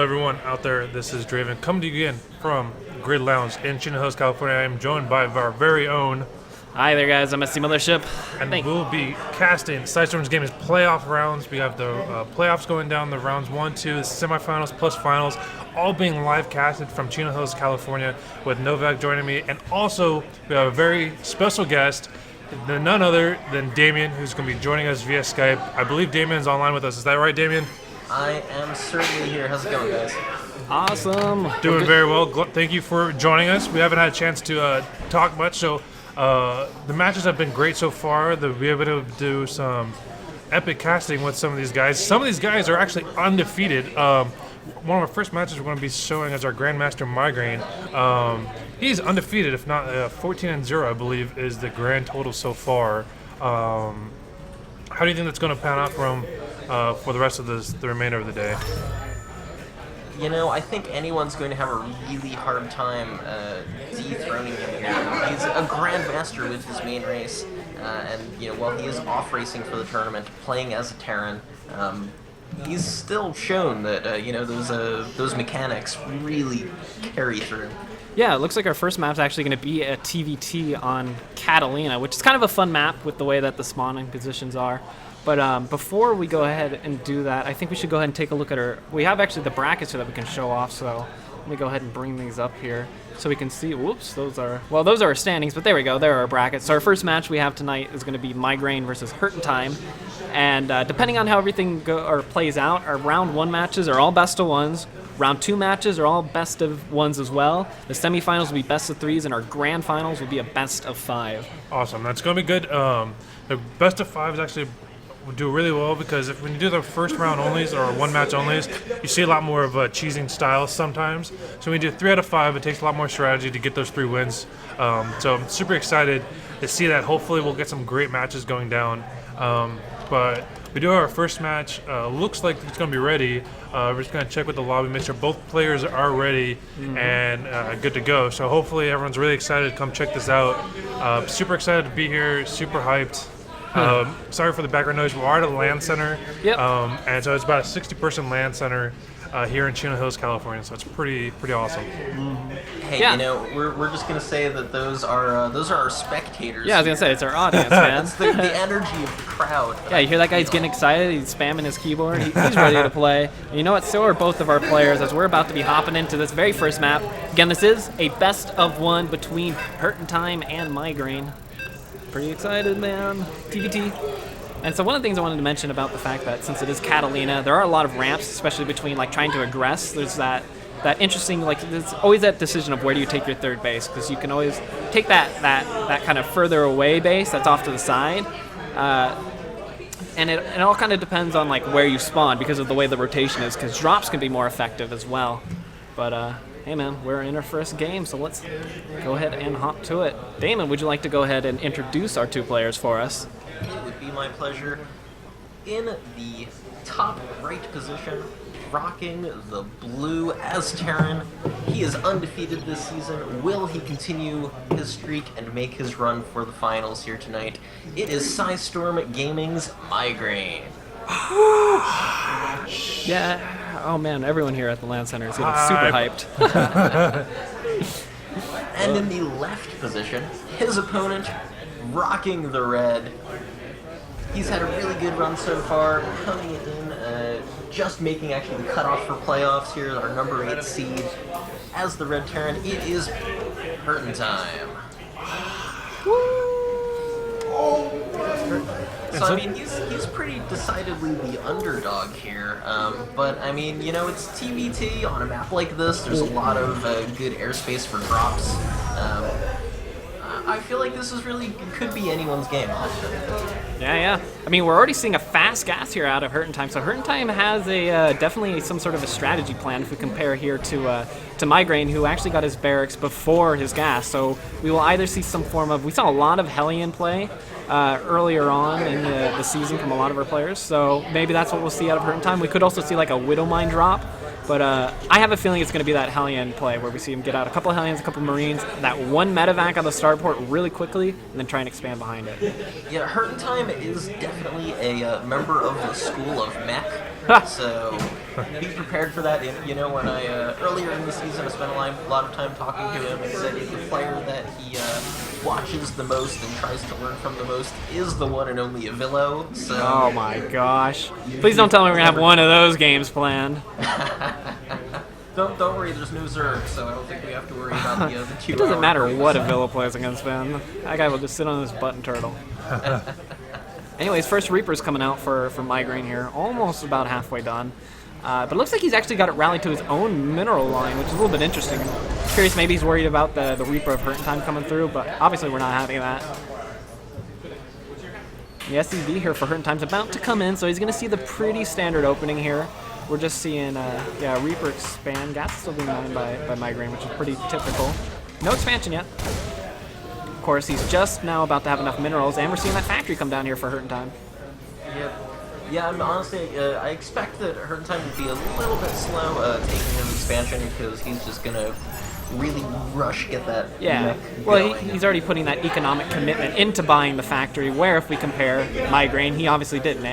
Everyone out there, this is Draven coming to you again from Grid Lounge in Chino Hills, California. I am joined by our very own, Hi there, guys. I'm SC Mothership. and we'll be casting SC2 Games playoff rounds. We have the playoffs going down, the rounds 1, 2, the semifinals plus finals, all being live casted from Chino Hills, California, with Novak joining me. And also, we have a very special guest, none other than Damien, who's going to be joining us via Skype. I believe Damien's online with us. Is that right, Damien? I am certainly here. How's it going, guys? Awesome. Doing very well. Thank you for joining us. We haven't had a chance to talk much, so the matches have been great so far. We'll be able to do some epic casting with some of these guys. Some of these guys are actually undefeated. One of our first matches we're going to be showing is our Grandmaster Migraine. He's undefeated, if not 14-0, I believe, is the grand total so far. How do you think that's going to pan out for the rest of the remainder of the day? You know, I think anyone's going to have a really hard time dethroning him here. He's a grandmaster with his main race, and while he is off racing for the tournament, playing as a Terran, he's still shown that those mechanics really carry through. Yeah, it looks like our first map's actually going to be a TVT on Catalina, which is kind of a fun map with the way that the spawning positions are. But before we go ahead and do that, I think we should go ahead and take a look at our... We have actually the brackets here that we can show off, so let me go ahead and bring these up here so we can see... Whoops, those are our standings, but there we go. There are our brackets. So our first match we have tonight is going to be Migraine versus Hurtin' Time. And depending on how everything plays out, our round 1 matches are all best of 1s. Round 2 matches are all best of 1s as well. The semifinals will be best of 3s, and our grand finals will be a best of 5. Awesome. That's going to be good. The best of 5 is actually... will do really well, because when you do the first round onlys or one match onlys, you see a lot more of a cheesing style sometimes. So when you do 3 out of 5, it takes a lot more strategy to get those 3 wins. So I'm super excited to see that. Hopefully we'll get some great matches going down. But we do have our first match. Looks like it's going to be ready. We're just going to check with the lobby, make sure both players are ready and good to go. So hopefully everyone's really excited to come check this out. Super excited to be here, super hyped. Sorry for the background noise. We are at a LAN center, and so it's about a 60-person LAN center here in Chino Hills, California. So it's pretty awesome. Hey, we're just gonna say that those are our spectators. Yeah, I was gonna say it's our audience, man. It's the energy of the crowd. Yeah, you hear that guy? He's getting excited. He's spamming his keyboard. He's ready to play. And you know what? So are both of our players, as we're about to be hopping into this very first map. Again, this is a best of 1 between Hurtin' Time and Migraine. Pretty excited, man. TVT. And so one of the things I wanted to mention about the fact that since it is Catalina, there are a lot of ramps, especially between trying to aggress. There's that interesting, there's always that decision of where do you take your third base, because you can always take that kind of further away base that's off to the side. And it all kind of depends on where you spawn because of the way the rotation is, because drops can be more effective as well. But hey man, we're in our first game, so let's go ahead and hop to it. Damon, would you like to go ahead and introduce our 2 players for us? It would be my pleasure. In the top right position, rocking the blue as Terran, he is undefeated this season. Will he continue his streak and make his run for the finals here tonight? It is Storm Gaming's Migraine. Yeah. Oh man, everyone here at the LAN Center is getting super hyped. And in the left position, his opponent, rocking the red. He's had a really good run so far, coming in, just making actually the cutoff for playoffs here, our number 8 seed. As the red Terran, it is Hurtin' Time. So, I mean, he's pretty decidedly the underdog here, but, I mean, it's TVT on a map like this. There's a lot of good airspace for drops. I feel like this is really could be anyone's game. Yeah. I mean, we're already seeing a fast gas here out of Hurtin' Time. So Hurtin' Time has definitely some sort of a strategy plan if we compare here to Migraine, who actually got his barracks before his gas. So we will either see some form of... We saw a lot of Hellion play earlier on in the season from a lot of our players. So maybe that's what we'll see out of Hurtin' Time. We could also see a Widowmine drop. But I have a feeling it's going to be that Hellion play where we see him get out a couple of Hellions, a couple of Marines, that one medevac on the starport really quickly, and then try and expand behind it. Yeah, Hurtin' Time is definitely a member of the school of mech. So be prepared for that. And, you know, when I earlier in the season I spent a lot of time talking to him, and said the player that he watches the most and tries to learn from the most is the one and only Avillo. So Oh my gosh. Please don't tell me we're going to have one of those games planned. don't worry, there's no Zerg, so I don't think we have to worry about the 2 It doesn't matter what Avila plays against Ben. That guy will just sit on his button turtle. Anyways, first Reaper's coming out for Migraine here. Almost about halfway done. But it looks like he's actually got it rallied to his own mineral line, which is a little bit interesting. I'm curious, maybe he's worried about the Reaper of Hurting Time coming through, but obviously we're not having that. The SCV here for Hurting Time's about to come in, so he's going to see the pretty standard opening here. We're just seeing, yeah, Reaper expand. Gas still being mined by Migraine, which is pretty typical. No expansion yet. Of course, he's just now about to have enough minerals, and we're seeing that factory come down here for Hurting Time. Yep. Yeah, I'm honestly, I expect that Hurting Time will be a little bit slow taking his expansion, because he's just going to really get that. Yeah, well, he's already putting that economic commitment into buying the factory, where if we compare Migraine, he obviously didn't.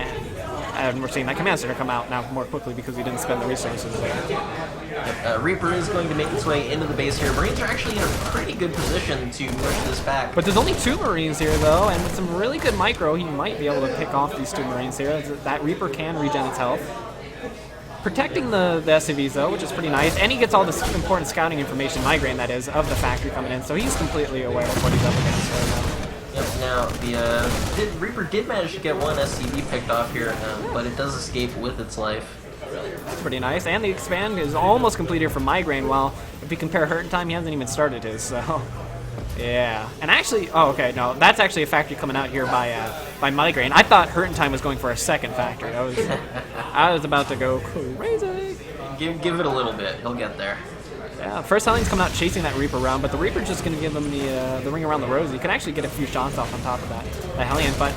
And we're seeing that Command Center come out now more quickly because he didn't spend the resources there. Reaper is going to make its way into the base here. Marines are actually in a pretty good position to push this back. But there's only 2 Marines here, though, and with some really good micro, he might be able to pick off these 2 Marines here. That Reaper can regen its health. Protecting the SCVs, though, which is pretty nice, and he gets all this important scouting information, Migraine, that is, of the factory coming in, so he's completely aware of what he's up against right now. Yep, now, the Reaper did manage to get one SCV picked off here, but it does escape with its life. That's pretty nice, and the expand is almost complete here for Migraine, while if we compare Hurting Time, he hasn't even started his, so... Yeah, and actually, oh, okay, no, that's actually a factory coming out here by Migraine. I thought Hurting Time was going for a second factory. I was about to go crazy. Give it a little bit, he'll get there. Yeah, first Hellion's coming out chasing that Reaper around, but the Reaper's just going to give him the ring around the rosy. You can actually get a few shots off on top of that Hellion, but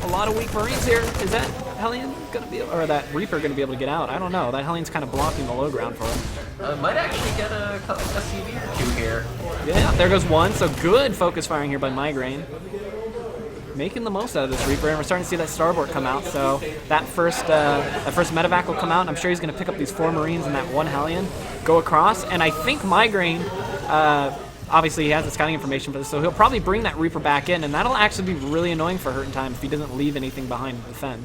a lot of weak Marines here. Is that Hellion going to be, or that Reaper going to be able to get out? I don't know. That Hellion's kind of blocking the low ground for him. Might actually get a SCV or 2 here. Yeah, there goes one. So good focus firing here by Migraine. Making the most out of this Reaper, and we're starting to see that starboard come out. So that first medevac will come out, and I'm sure he's going to pick up these 4 Marines and that 1 Hellion, go across, and I think Migraine, obviously he has the scouting information for this, so he'll probably bring that Reaper back in, and that'll actually be really annoying for Hurting Time if he doesn't leave anything behind to defend.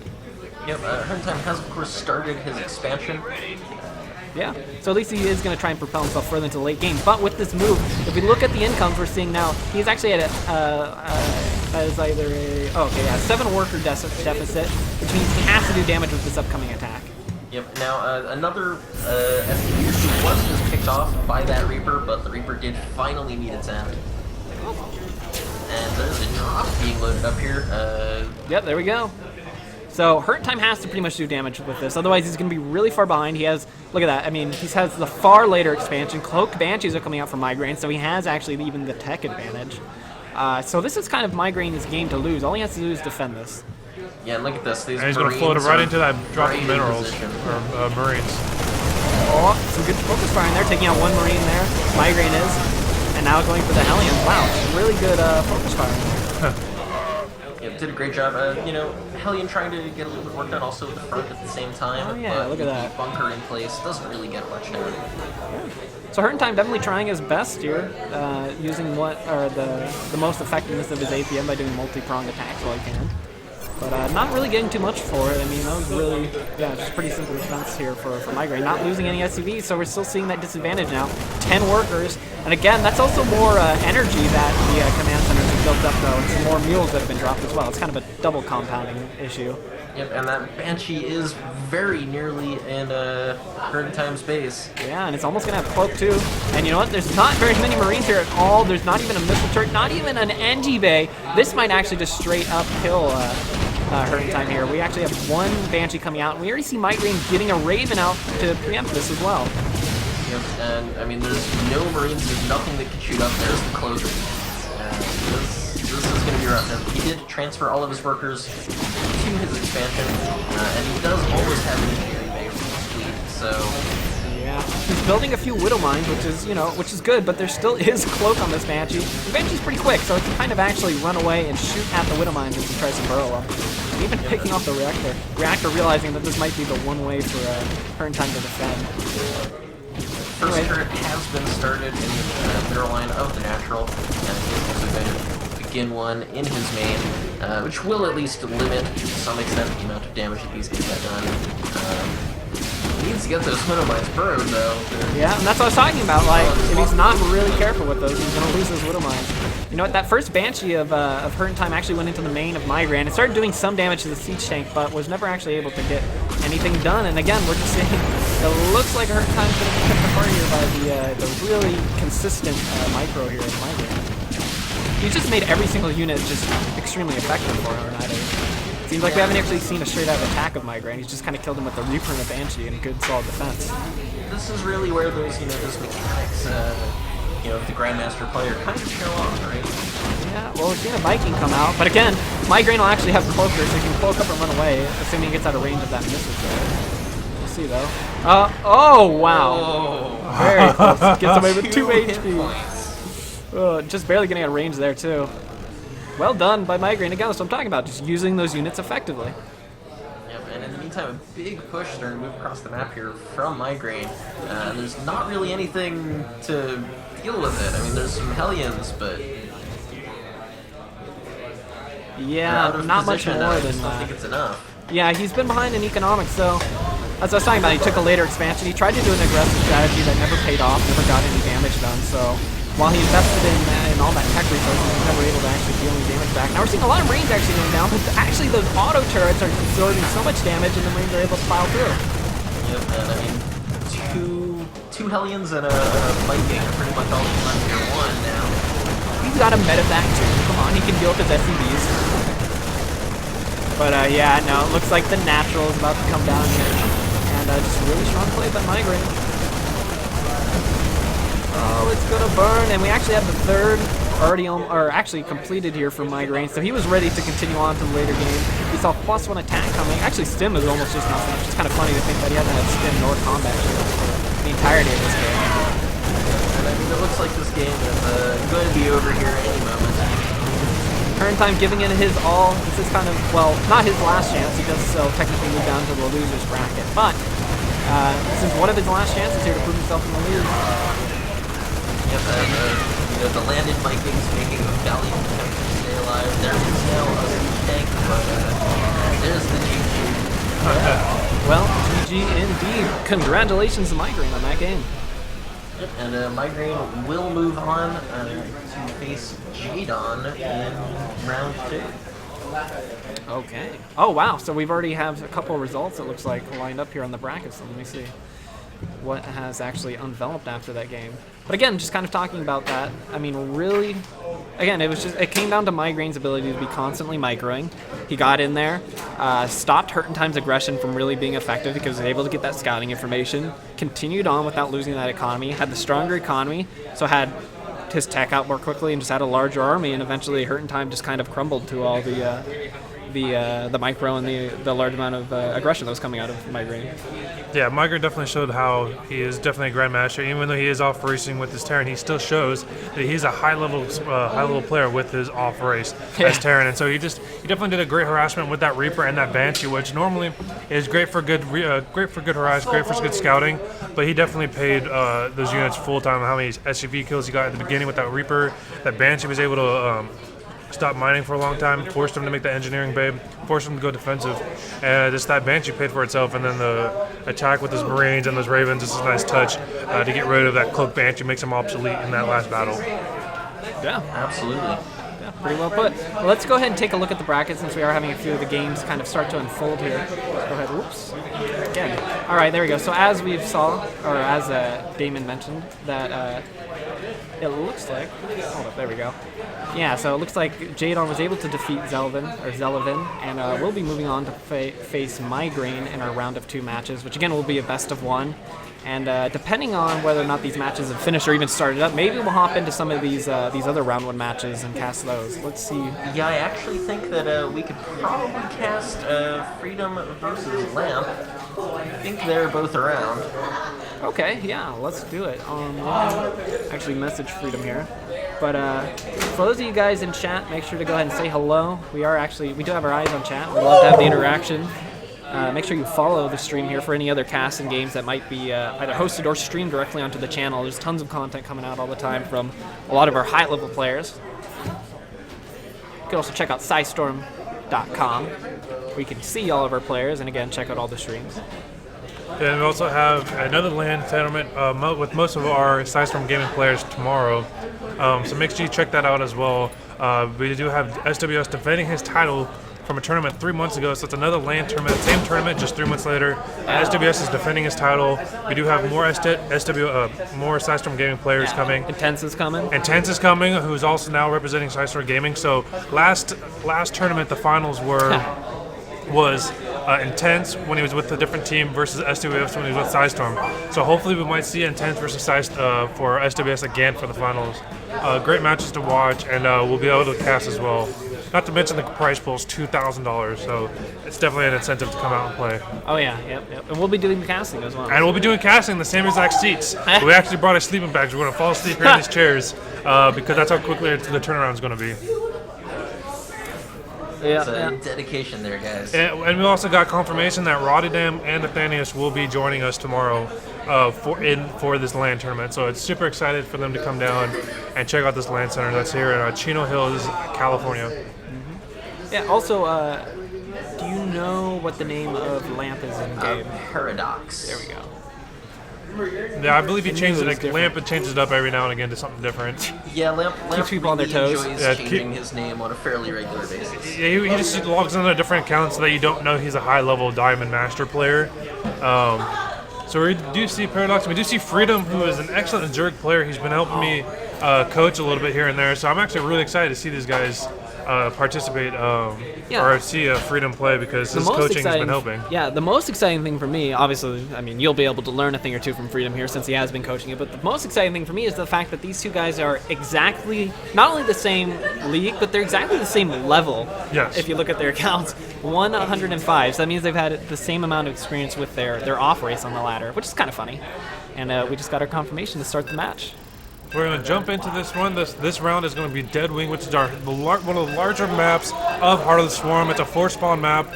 Yep, Hurting Time has, of course, started his expansion. Yeah, so at least he is going to try and propel himself further into the late game. But with this move, if we look at the incomes we're seeing now, he's actually at as either a 7 worker deficit, which means he has to do damage with this upcoming attack. Yep. Now another SCV was just picked off by that Reaper, but the Reaper did finally meet its end. And there's a drop being loaded up here. Yep, there we go. So Hurting Time has to pretty much do damage with this, otherwise he's going to be really far behind. He has, look at that, I mean, he has the far later expansion. Cloaked Banshees are coming out for Migraine, so he has actually even the tech advantage. So this is kind of Migraine's game to lose. All he has to do is defend this. Yeah, look at this. These and he's going to float it right into that drop of minerals, or Marines. Oh, some good focus firing there, taking out 1 Marine there. Migraine is, and now going for the Hellion. Wow, really good focus firing. Yeah, did a great job. You know, Hellion trying to get a little bit of work done also at the front at the same time. Oh yeah, but look at that. The bunker in place doesn't really get much done. So Hurting Time definitely trying his best here, using what are the most effectiveness of his APM by doing multi-pronged attacks while he can. But not really getting too much for it. I mean, that was really, just pretty simple defense here for Migraine. Not losing any SCVs, so we're still seeing that disadvantage now. 10 workers, and again, that's also more energy that the command centers have built up, though, and some more mules that have been dropped as well. It's kind of a double compounding issue. Yep, and that Banshee is very nearly in Hurting Time's base. Yeah, and it's almost going to have Cloak, too. And you know what? There's not very many Marines here at all. There's not even a missile turret, not even an NG bay. This might actually just straight up kill Hurting Time here. We actually have 1 Banshee coming out, and we already see Migraine getting a Raven out to preempt this as well. Yep, and I mean, there's no Marines, there's nothing that can shoot up. There's the closer. This is going to be rough. And he did transfer all of his workers to his expansion, and he does always have an engineering bay for his fleet, so... Yeah, he's building a few Widow Mines, which is good, but there still is Cloak on this Banshee. The Banshee's pretty quick, so it can kind of actually run away and shoot at the Widow Mines as he tries to burrow them. And even picking off the Reactor. Reactor realizing that this might be the one way for Hurt in Time to defend. First turret has been started in the middle line of the natural, and he's also going to begin one in his main, which will at least limit to some extent the amount of damage that he's going to get done. He needs to get those Widow Mines burrowed though. Yeah, and that's what I was talking about. Like, if he's not really careful with those, he's going to lose those Widow Mines. You know what, that first Banshee of Hurt in Time actually went into the main of Migraine. It started doing some damage to the siege tank, but was never actually able to get anything done. And again, we're just seeing, it looks like Hurt in Time's going to be kept apart here by the really consistent micro here of Migraine. He's just made every single unit just extremely effective for him nowadays. Seems like we haven't actually seen a straight out attack of Migraine. He's just kind of killed him with the Reaper and the Banshee and good solid defense. This is really where those, those mechanics, the Grandmaster player kind of show off, right? Yeah, well, we're seeing a Viking come out, but again, Migraine will actually have Cloaker, so he can cloak up and run away, assuming he gets out of range of that missile there. We'll see, though. Oh, wow. Oh. Very close. Gets away with 2 HP. Just barely getting out of range there, too. Well done by Migraine. Again, that's what I'm talking about, just using those units effectively. Yep, and in the meantime, a big push starting to move across the map here from Migraine. There's not really anything to deal with it. I mean, there's some Hellions, but... Yeah, not much more than I just don't think it's enough. Yeah, he's been behind in economics, so... As I was talking about, he took a later expansion. He tried to do an aggressive strategy that never paid off, never got any damage done, so... While he invested in all that tech resources, he was never able to actually deal any damage back. Now we're seeing a lot of Marines actually going down, but actually those auto turrets are absorbing so much damage and the Marines are able to pile through. Yep, and I mean, two Hellions and a Viking are pretty much all he's left here one now. He's got a medevac too. Come on, he can deal with his SCVs. But yeah, no, it looks like the natural is about to come down here. And just really strong play by Migraine. Oh, it's gonna burn, and we actually have the third already actually completed here for Migraine, so he was ready to continue on to the later game. He saw +1 attack coming. Actually, stim is almost just nothing. It's just kind of funny to think that he hasn't had stim nor combat shield for the entirety of this game. And I mean, it looks like this game is going to be over here any moment. Current Time giving it his all. This is kind of, well, not his last chance. He does still technically move down to the loser's bracket, but this is one of his last chances here to prove himself in the league. Yep, and the landed Vikings making a valiant attempt to stay alive. There is now a tank, but there's the GG. Well, GG indeed. Congratulations to Migraine on that game. Yep, and Migraine will move on to face Jadon in round 2. Okay. Oh, wow. So we've already have a couple of results, it looks like, lined up here on the bracket. So let me see what has actually unveiled after that game. But again, just kind of talking about that, I mean, really, again, it came down to Migraine's ability to be constantly microing. He got in there, stopped Hurt in Time's aggression from really being effective because he was able to get that scouting information, continued on without losing that economy, had the stronger economy, so had his tech out more quickly and just had a larger army, and eventually Hurt in Time just kind of crumbled to all the micro and the large amount of aggression that was coming out of Migraine. Yeah, Migraine definitely showed how he is definitely a Grandmaster. Even though he is off racing with his Terran, he still shows that he's a high level player with his off race as Terran. And so he definitely did a great harassment with that Reaper and that Banshee, which normally is great for good harass, great for good scouting. But he definitely paid those units full time. How many SCV kills he got at the beginning with that Reaper? That Banshee was able to stopped mining for a long time, forced him to make the engineering babe, forced him to go defensive, and just that Banshee paid for itself. And then the attack with his Marines and those Ravens, just a nice touch to get rid of that cloak Banshee, makes him obsolete in that last battle. Yeah, absolutely. Yeah, pretty well put. Well, let's go ahead and take a look at the bracket since we are having a few of the games kind of start to unfold here. Let's go ahead. Whoops. Again. All right, there we go. So as we saw, or as Damon mentioned, that it looks like. Hold up. There we go. Yeah, so it looks like Jadon was able to defeat Zelvin, and we'll be moving on to face Migraine in our round of 2 matches, which again will be a best of 1. And depending on whether or not these matches have finished or even started up, maybe we'll hop into some of these other round 1 matches and cast those. Let's see. Yeah, I actually think that we could probably cast Freedom versus Lamp. I think they're both around. Okay, yeah, let's do it. Actually, message Freedom here. But for those of you guys in chat, make sure to go ahead and say hello. We do have our eyes on chat. We love to have the interaction. Make sure you follow the stream here for any other casts and games that might be either hosted or streamed directly onto the channel. There's tons of content coming out all the time from a lot of our high-level players. You can also check out SciStorm.com, where you can see all of our players, and again, check out all the streams. And we also have another LAN tournament with most of our SciStorm Gaming players tomorrow. So make sure you check that out as well. We do have SWS defending his title from a tournament 3 months ago, so it's another LAN tournament, same tournament, just 3 months later. SWS is defending his title. We do have more more SciStorm Gaming players coming. Intense is coming. Intense is coming, who's also now representing SciStorm Gaming. So last tournament, the finals was Intense when he was with a different team versus SWS when he was with SciStorm. So hopefully we might see Intense versus for SWS again for the finals. Great matches to watch, and we'll be able to cast as well. Not to mention the prize pool is $2,000, so it's definitely an incentive to come out and play. Oh yeah, yep. And we'll be doing the casting as well. And we'll be doing casting in the same exact seats. We actually brought our sleeping bags. We're going to fall asleep here in these chairs because that's how quickly the turnaround is going to be. It's a dedication there, guys. And we also got confirmation that Rotterdam and Nathanius will be joining us tomorrow for this LAN tournament. So it's super excited for them to come down and check out this LAN center that's here in Chino Hills, California. Mm-hmm. Yeah. Also, do you know what the name of Lamp is in game? Paradox. There we go. Yeah, I believe he changed it. Lamp changes it up every now and again to something different. Yeah, Lamp keeps people on their toes. Enjoys changing his name on a fairly regular basis. Yeah, he just logs in on a different account so that you don't know he's a high-level Diamond Master player. So we do see Paradox. We do see Freedom, who is an excellent Zerg player. He's been helping me coach a little bit here and there. So I'm actually really excited to see these guys participate or see Freedom play because his coaching has been helping. Yeah, the most exciting thing for me, obviously, I mean, you'll be able to learn a thing or two from Freedom here since he has been coaching it, but the most exciting thing for me is the fact that these two guys are exactly, not only the same league, but they're exactly the same level. Yes. If you look at their accounts. 105, so that means they've had the same amount of experience with their off race on the ladder, which is kind of funny. And we just got our confirmation to start the match. We're going to jump into this one. This round is going to be Dead Wing, which is one of the larger maps of Heart of the Swarm. It's a 4-spawn map.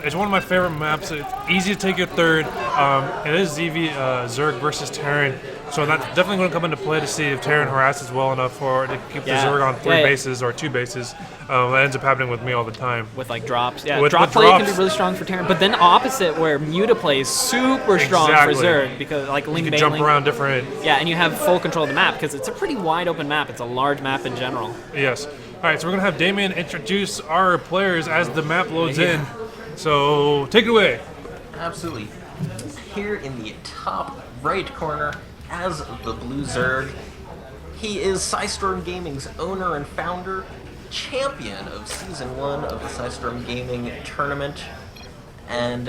It's one of my favorite maps. It's easy to take your third. It is ZV Zerg versus Terran, so that's definitely going to come into play to see if Terran harasses well enough to keep the Zerg on 3 bases or 2 bases. That ends up happening with me all the time. With like drops. Yeah, with drop play drops. can be really strong for Terran, but then opposite where Muta play is super strong for Zerg because like Link you can jump around different. Yeah, and you have full control of the map because it's a pretty wide open map. It's a large map in general. Yes. All right, so we're going to have Damien introduce our players as the map loads in. So take it away. Absolutely. Here in the top right corner, as the Blue Zerg, he is SciStorm Gaming's owner and founder, champion of Season 1 of the SciStorm Gaming Tournament, and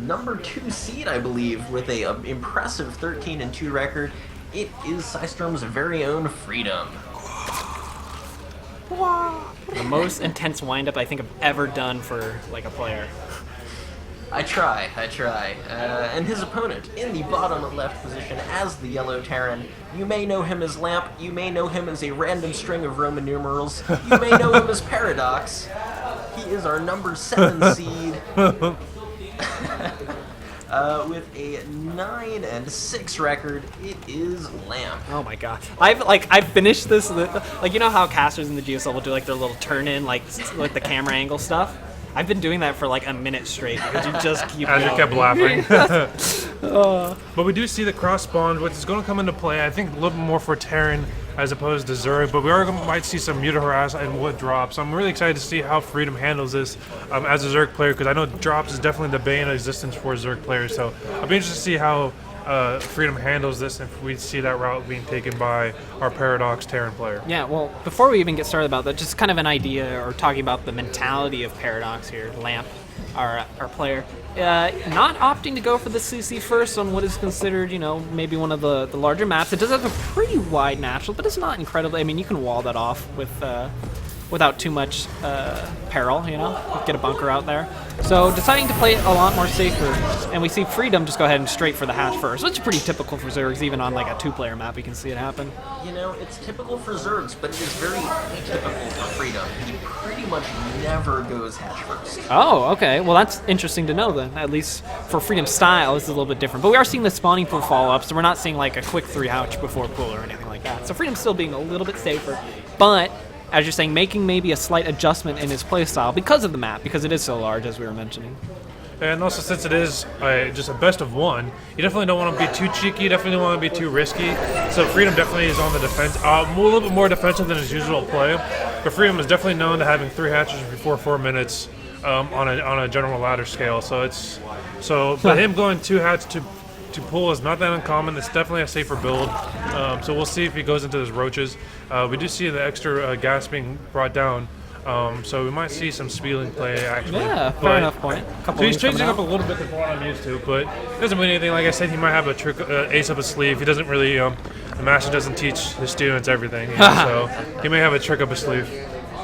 number 2 seed, I believe, with a impressive 13-2 record. It is SciStorm's very own Freedom. The most intense windup I think I've ever done for like a player. I try. And his opponent in the bottom left position as the Yellow Terran. You may know him as Lamp, you may know him as a random string of Roman numerals, you may know him as Paradox. He is our number 7 seed. With a 9-6 record, it is Lamp. Oh my god! I've finished this. Like you know how casters in the GSL will do like their little turn in, like the camera angle stuff. I've been doing that for like a minute straight because you just keep. As you kept laughing. But we do see the cross spawn, which is going to come into play. I think a little bit more for Terran as opposed to Zerg, but we might see some Muta harass and wood drops. So I'm really excited to see how Freedom handles this as a Zerg player because I know drops is definitely the bane of existence for Zerg players. So I'll be interested to see how Freedom handles this if we see that route being taken by our Paradox Terran player. Yeah, well, before we even get started about that, just kind of an idea or talking about the mentality of Paradox here, Lamp, our player. Not opting to go for the CC first on what is considered, maybe one of the larger maps. It does have a pretty wide natural, but it's not incredibly. I mean, you can wall that off with without too much peril, you know, get a bunker out there. So deciding to play it a lot more safer, and we see Freedom just go ahead and straight for the hatch first, which is pretty typical for Zergs, even on like a 2-player map, we can see it happen. You know, it's typical for Zergs, but it is very atypical for Freedom. He pretty much never goes hatch first. Oh, okay. Well, that's interesting to know then. At least for Freedom style, this is a little bit different. But we are seeing the spawning pool follow-up, so we're not seeing like a quick 3 hatch before pool or anything like that. So Freedom's still being a little bit safer, but as you're saying, making maybe a slight adjustment in his playstyle because of the map, because it is so large, as we were mentioning. And also, since it is just a best of 1, you definitely don't want to be too cheeky, definitely don't want to be too risky. So Freedom definitely is on the defense, a little bit more defensive than his usual play. But Freedom is definitely known to having 3 hatches before 4 minutes on a general ladder scale. But him going 2 hatches to pull is not that uncommon. It's definitely a safer build. So we'll see if he goes into his roaches. We do see the extra gas being brought down. So we might see some Spieling play, actually. Yeah, fair enough point. So he's changing up a little bit than what I'm used to, but it doesn't mean anything. Like I said, he might have a trick, ace up his sleeve. He doesn't really, the master doesn't teach his students everything, so he may have a trick up his sleeve.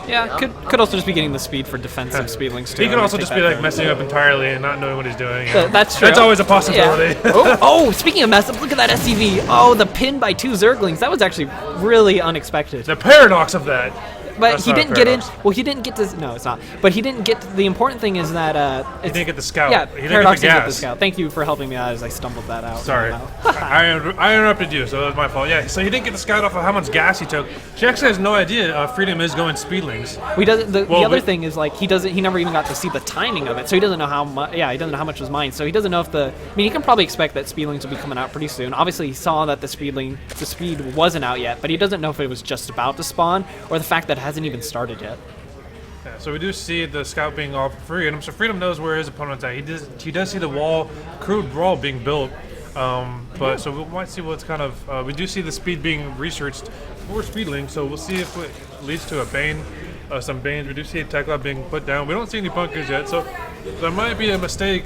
Yeah, could also just be getting the speed for defensive Speedlings too. He could also just be like messing up entirely and not knowing what he's doing. That's true. That's always a possibility. Yeah. oh, speaking of mess up, look at that SCV. Oh, the pin by 2 Zerglings. That was actually really unexpected. The paradox of that. But That's he not a didn't get in. paradox. Well, he didn't get to. No, it's not. But he didn't get. The important thing is that He didn't get the scout. Yeah, He didn't Paradox get the didn't get the gas. scout. Thank you for helping me out as I stumbled that out. Sorry. I interrupted you, so that was my fault. Yeah, so he didn't get the scout off of how much gas he took. She actually has no idea Freedom is going Speedlings. We doesn't. The Well, other we- thing is like he doesn't. He never even got to see the timing of it, so he doesn't know how much. Yeah, he doesn't know how much was mine. So he doesn't know if the. I mean, he can probably expect that Speedlings will be coming out pretty soon. Obviously, he saw that the speed wasn't out yet, but he doesn't know if it was just about to spawn or the fact that it hasn't even started yet. Yeah, so we do see the scout being off Freedom, so Freedom knows where his opponent's at. He does see the crude wall being built, but so we might see what's kind of. We do see the speed being researched for Speedling, so we'll see if it leads to a Bane, some Banes. We do see a Tech Lab being put down. We don't see any bunkers yet, so there might be a mistake,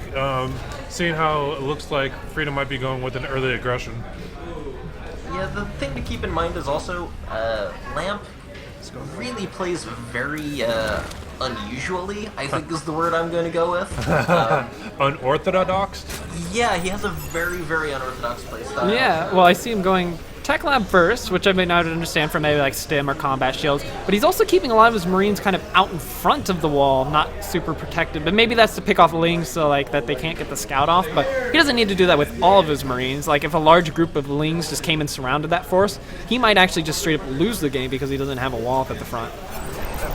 seeing how it looks like Freedom might be going with an early aggression. Yeah, the thing to keep in mind is also Lamp really plays very unusually, I think is the word I'm going to go with. Unorthodox? Yeah, he has a very, very unorthodox playstyle. Yeah, well, I see him going Tech Lab first, which I may not understand from maybe like Stim or Combat Shields, but he's also keeping a lot of his Marines kind of out in front of the wall, not super protected, but maybe that's to pick off Lings so like that they can't get the scout off, but he doesn't need to do that with all of his Marines. Like if a large group of Lings just came and surrounded that force, he might actually just straight up lose the game because he doesn't have a wall up at the front.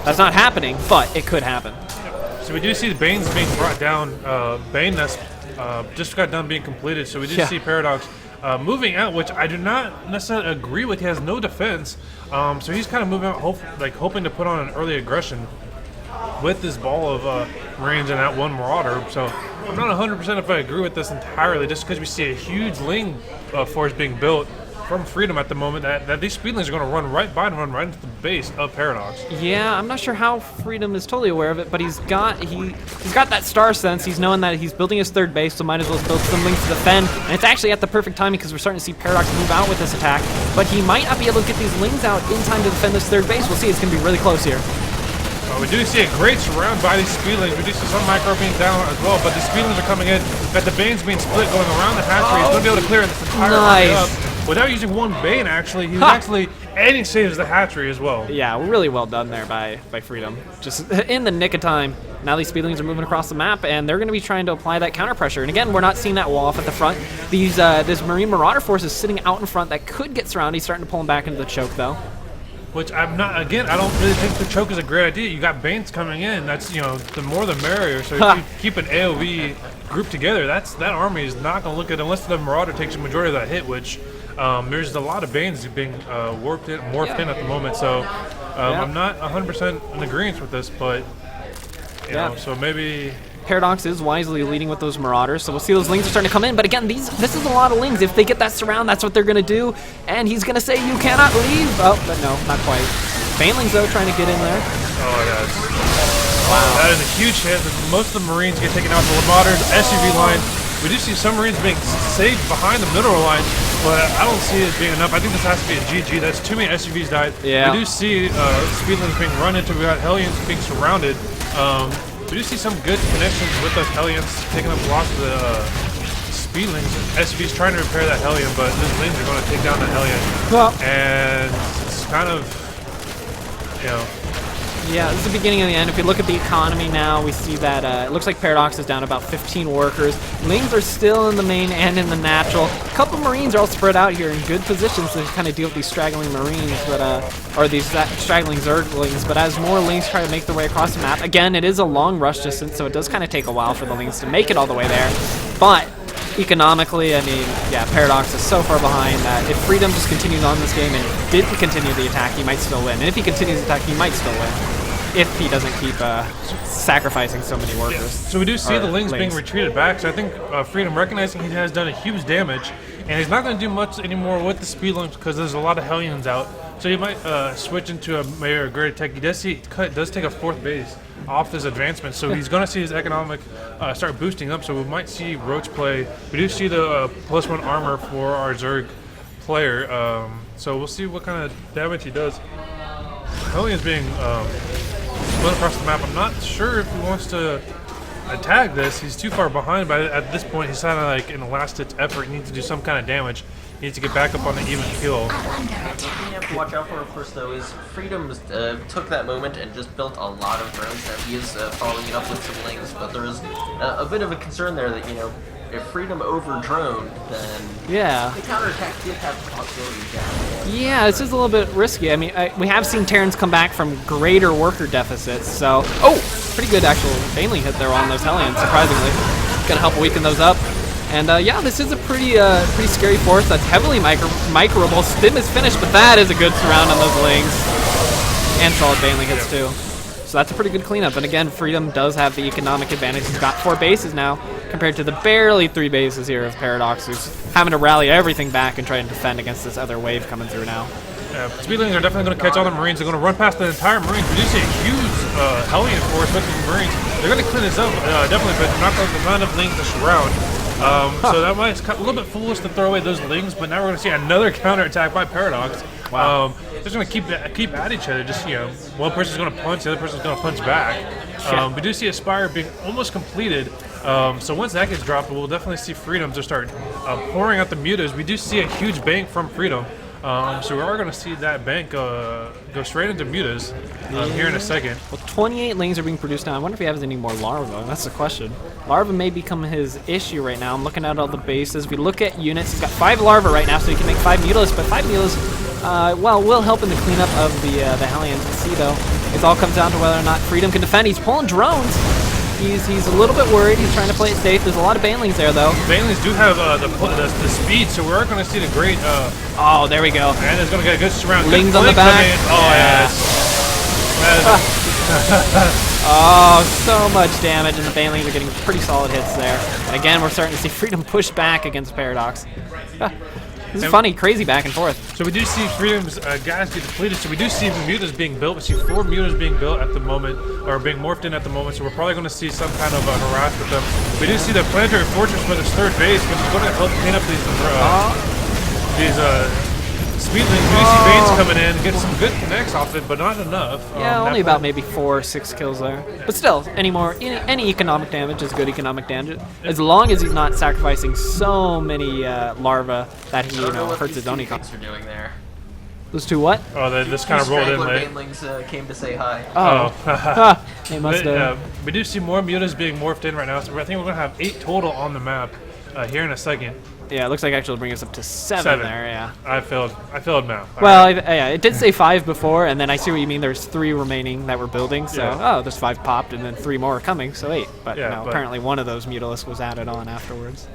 That's not happening, but it could happen. So we do see the Banes being brought down. Bane Nest just got done being completed, so we do see Paradox moving out, which I do not necessarily agree with. He has no defense, so he's kind of moving out, hoping to put on an early aggression with this ball of Marines and that one Marauder. So I'm not 100% if I agree with this entirely, just because we see a huge Ling force being built from Freedom at the moment, that these Speedlings are going to run right by and run right into the base of Paradox. Yeah, I'm not sure how Freedom is totally aware of it, but he's got that star sense. He's knowing that he's building his third base, so might as well build some Lings to defend. And it's actually at the perfect timing because we're starting to see Paradox move out with this attack. But he might not be able to get these Lings out in time to defend this third base. We'll see. It's going to be really close here. We do see a great surround by these Speedlings. We do see some micro being down as well, but the Speedlings are coming in. Got the Banes being split going around the hatchery. He's going to be able to clear this entire army up without using one Bane, actually. And he saves the hatchery as well. Yeah, really well done there by Freedom. Just in the nick of time. Now these Speedlings are moving across the map, and they're going to be trying to apply that counter pressure. And again, we're not seeing that wall off at the front. This Marine Marauder force is sitting out in front that could get surrounded. He's starting to pull him back into the choke, though. Which I don't really think the choke is a great idea. You got Banes coming in. That's, the more the merrier. So if you keep an AoE group together, that army is not going to look at, unless the Marauder takes the majority of that hit, which there's a lot of Banes being morphed in at the moment. So I'm not 100% in agreement with this, but, so maybe... Paradox is wisely leading with those Marauders, so we'll see those Lings are starting to come in. But again, this is a lot of Lings. If they get that surround, that's what they're going to do. And he's going to say, you cannot leave. Oh, but no, not quite. Banelings, though, trying to get in there. Oh, yes. Wow. That is a huge hit. Most of the Marines get taken out. The Marauders, SUV line. We do see some Marines being saved behind the mineral line. but I don't see it being enough. I think this has to be a GG. That's too many SUVs died. Yeah. We do see Speedlings being run into. We got Hellions being surrounded. We do see some good connections with those Hellions, taking up lots of the Speedlings. SUVs trying to repair that Hellion, but those Lings are going to take down the Hellion. Well, And it's kind of, you know. yeah, this is the beginning of the end. If we look at the economy now, we see that it looks like Paradox is down about 15 workers. Lings are still in the main and in the natural. A couple Marines are all spread out here in good positions to kind of deal with these straggling Marines, but or these straggling Zerglings. But as more Lings try to make their way across the map, again, it is a long rush distance, so it does kind of take a while for the Lings to make it all the way there. But economically, I mean, yeah, Paradox is so far behind that if Freedom just continues on this game and didn't continue the attack, he might still win. And if he continues the attack, he might still win. If he doesn't keep sacrificing so many workers. Yeah. So we do see the Lings being retreated back. So I think Freedom recognizing he has done a huge damage, and he's not going to do much anymore with the Speedlings because there's a lot of Hellions out. So he might switch into a maybe a great attack. He does take a 4th base off his advancement, so he's going to see his economic start boosting up. So we might see Roach play. We do see the +1 armor for our Zerg player. So we'll see what kind of damage he does. Hellions being split across the map. I'm not sure if he wants to attack this. He's too far behind, but at this point he's kind of like in a last-ditch effort. He needs to do some kind of damage. He needs to get back up on the even kill. What you have to watch out for, of course, though, is Freedom took that moment and just built a lot of drones. Now he is following it up with some Lings, but there is a bit of a concern there that, you know, if Freedom over-droned, then the counterattack did have the possibility of down. Yeah, this is a little bit risky. I mean, we have seen Terrans come back from greater worker deficits, so... Oh! Pretty good actual Baneling hit there on those Hellions, surprisingly. Gonna help weaken those up. And yeah, this is a pretty scary force that's heavily microable. Stim is finished, but that is a good surround on those Lings. And solid Baneling hits too. So that's a pretty good cleanup. And again, Freedom does have the economic advantage. He's got 4 bases now, compared to the barely 3 bases here of Paradox, who's having to rally everything back and try and defend against this other wave coming through now. Yeah, Speedlings are definitely going to catch all the Marines. They're going to run past the entire Marines. We do see a huge Hellion force with the Marines. They're going to clean this up, definitely, but not enough Lings to surround. So that might a little bit foolish to throw away those Lings, but now we're going to see another counterattack by Paradox. Wow. They're just going to keep at each other. Just, you know, one person's going to punch, the other person's going to punch back. We do see Aspire being almost completed. So once that gets dropped, we'll definitely see Freedom just start pouring out the mutas. We do see a huge bank from Freedom. So we are going to see that bank go straight into mutas here in a second. Well, 28 Lings are being produced now. I wonder if he has any more larvae. That's the question. Larva may become his issue right now. I'm looking at all the bases. If we look at units, he's got 5 larvae right now, so he can make 5 mutilas. But 5 mutilas, well, will help in the cleanup of the Hellions. We'll see, though. It all comes down to whether or not Freedom can defend. He's pulling drones. He's a little bit worried. He's trying to play it safe. There's a lot of Banelings there, though. Banelings do have the speed, so we are going to see the great... oh, there we go. And it's going to get a good surround. Lings good on the back. Oh, yes. Oh, so much damage, and the Banelings are getting pretty solid hits there. And again, we're starting to see Freedom push back against Paradox. This is funny, crazy back and forth. So we do see Freedom's guys get depleted. So we do see the mutas being built. We see 4 mutas being built at the moment, or being morphed in at the moment. So we're probably going to see some kind of harass with them. We do see the Planetary Fortress for this 3rd base, which is going to help clean up these Speedlings. We do see Banes coming in, get some good connects off it, but not enough. Yeah, only about maybe 4 or 6 kills there. But still, any economic damage is good economic damage, as long as he's not sacrificing so many larvae that he hurts his own economy. Are doing there. Those 2 what? Oh, they just kind of rolled in late. Banelings came to say hi. Oh, they must have. We do see more mutas being morphed in right now, so I think we're going to have 8 total on the map here in a second. Yeah, it looks like actually it'll bring us up to 7 there, yeah. I failed math. Well, yeah, it did say 5 before, and then I see what you mean. There's 3 remaining that we're building, so, there's 5 popped, and then 3 more are coming, so 8. But, apparently one of those Mutalisks was added on afterwards.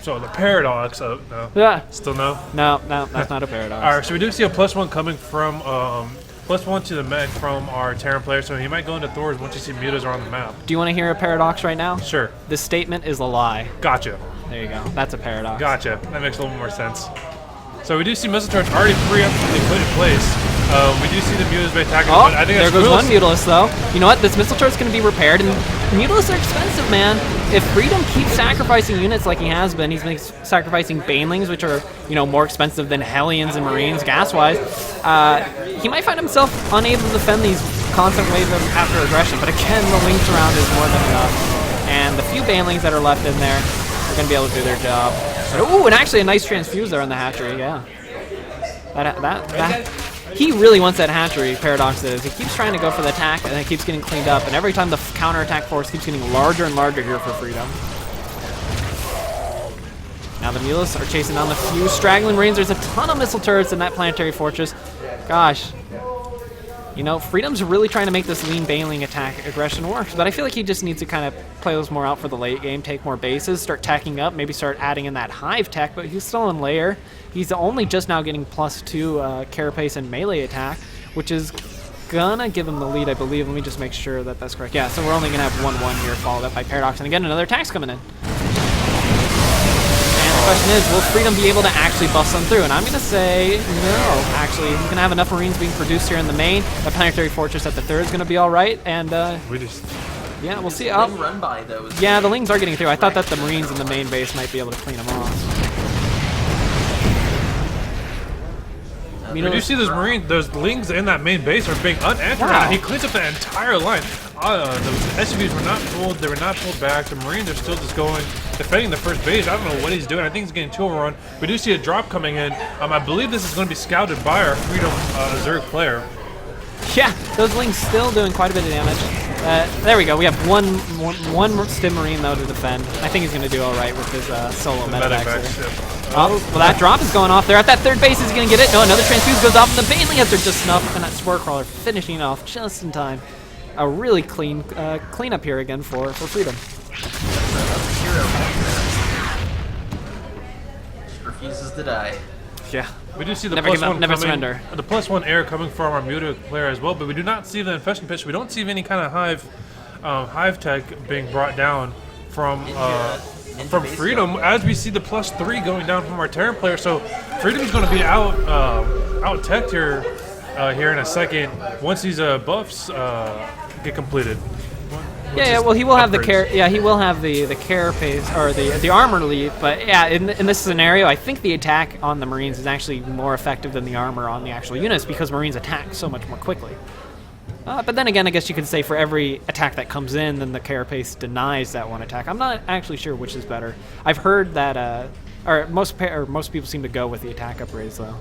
So the Paradox, no. Yeah. Still no? No, that's not a Paradox. Alright, so we do see a +1 coming from, +1 to the mech from our Terran player, so he might go into Thor's once you see mutas are on the map. Do you want to hear a Paradox right now? Sure. This statement is a lie. Gotcha. There you go. That's a Paradox. Gotcha. That makes a little more sense. So we do see missile turrets already preemptively put in place. We do see the mutas by attacking, but I think there goes one Mutalist, though. You know what? This missile turret's going to be repaired, and Mutalisks are expensive, man. If Freedom keeps sacrificing units like he has been, he's been sacrificing Banelings, which are, you know, more expensive than Hellions and Marines gas-wise. He might find himself unable to defend these constant waves after aggression, but again, the Link Surround is more than enough. And the few Banelings that are left in there are going to be able to do their job. Ooh, and actually a nice transfuse there on the hatchery, yeah. He really wants that hatchery, Paradox is. He keeps trying to go for the attack, and it keeps getting cleaned up, and every time the counter-attack force keeps getting larger and larger here for Freedom. Now the Mutalisks are chasing down the few straggling Marines. There's a ton of missile turrets in that planetary fortress. Gosh. You know, Freedom's really trying to make this lean Baneling attack aggression work, but I feel like he just needs to kind of play those more out for the late game, take more bases, start tacking up, maybe start adding in that hive tech, but he's still in layer. He's only just now getting +2 carapace and melee attack, which is gonna give him the lead, I believe. Let me just make sure that that's correct. Yeah, so we're only gonna have 1-1 here, followed up by Paradox, and again, another attack's coming in. The question is, will Freedom be able to actually bust them through? And I'm going to say no, actually. He's going to have enough Marines being produced here in the main. The Planetary Fortress at the third is going to be all right. And, yeah, we'll see. Run by those. Yeah, the Lings are getting through. I thought that the Marines in the main base might be able to clean them off. We do see those Marines, those Lings in that main base are being unanswered. Wow. He cleans up the entire line. The SUVs were not pulled, they were not pulled back. The Marines are still just going, defending the first base. I don't know what he's doing. I think he's getting 2 overrun. We do see a drop coming in. I believe this is going to be scouted by our Freedom Zerg player. Yeah, those Lings still doing quite a bit of damage. There we go. We have one Stim Marine, though, to defend. I think he's going to do all right with his solo medevacs. Oh, well, that drop is going off there. At that third base, is he going to get it? No, another transfuse goes off, and the Baneling has just snuffed, and that Spore Crawler finishing off just in time. A really clean cleanup here again for Freedom. Refuses to die. Yeah. We do see the Never plus give up, one never coming, surrender. the +1 air coming from our Muta player as well, but we do not see the infection pitch. We don't see any kind of hive tech being brought down from Freedom, as we see the +3 going down from our Terran player. So Freedom's going to be out teched here in a second once these buffs get completed. Yeah, well, he will have the care. Yeah, he will have the carapace or the armor lead. But yeah, in this scenario, I think the attack on the Marines is actually more effective than the armor on the actual units because Marines attack so much more quickly. But then again, I guess you could say for every attack that comes in, then the carapace denies that one attack. I'm not actually sure which is better. I've heard that, most people seem to go with the attack upraise though.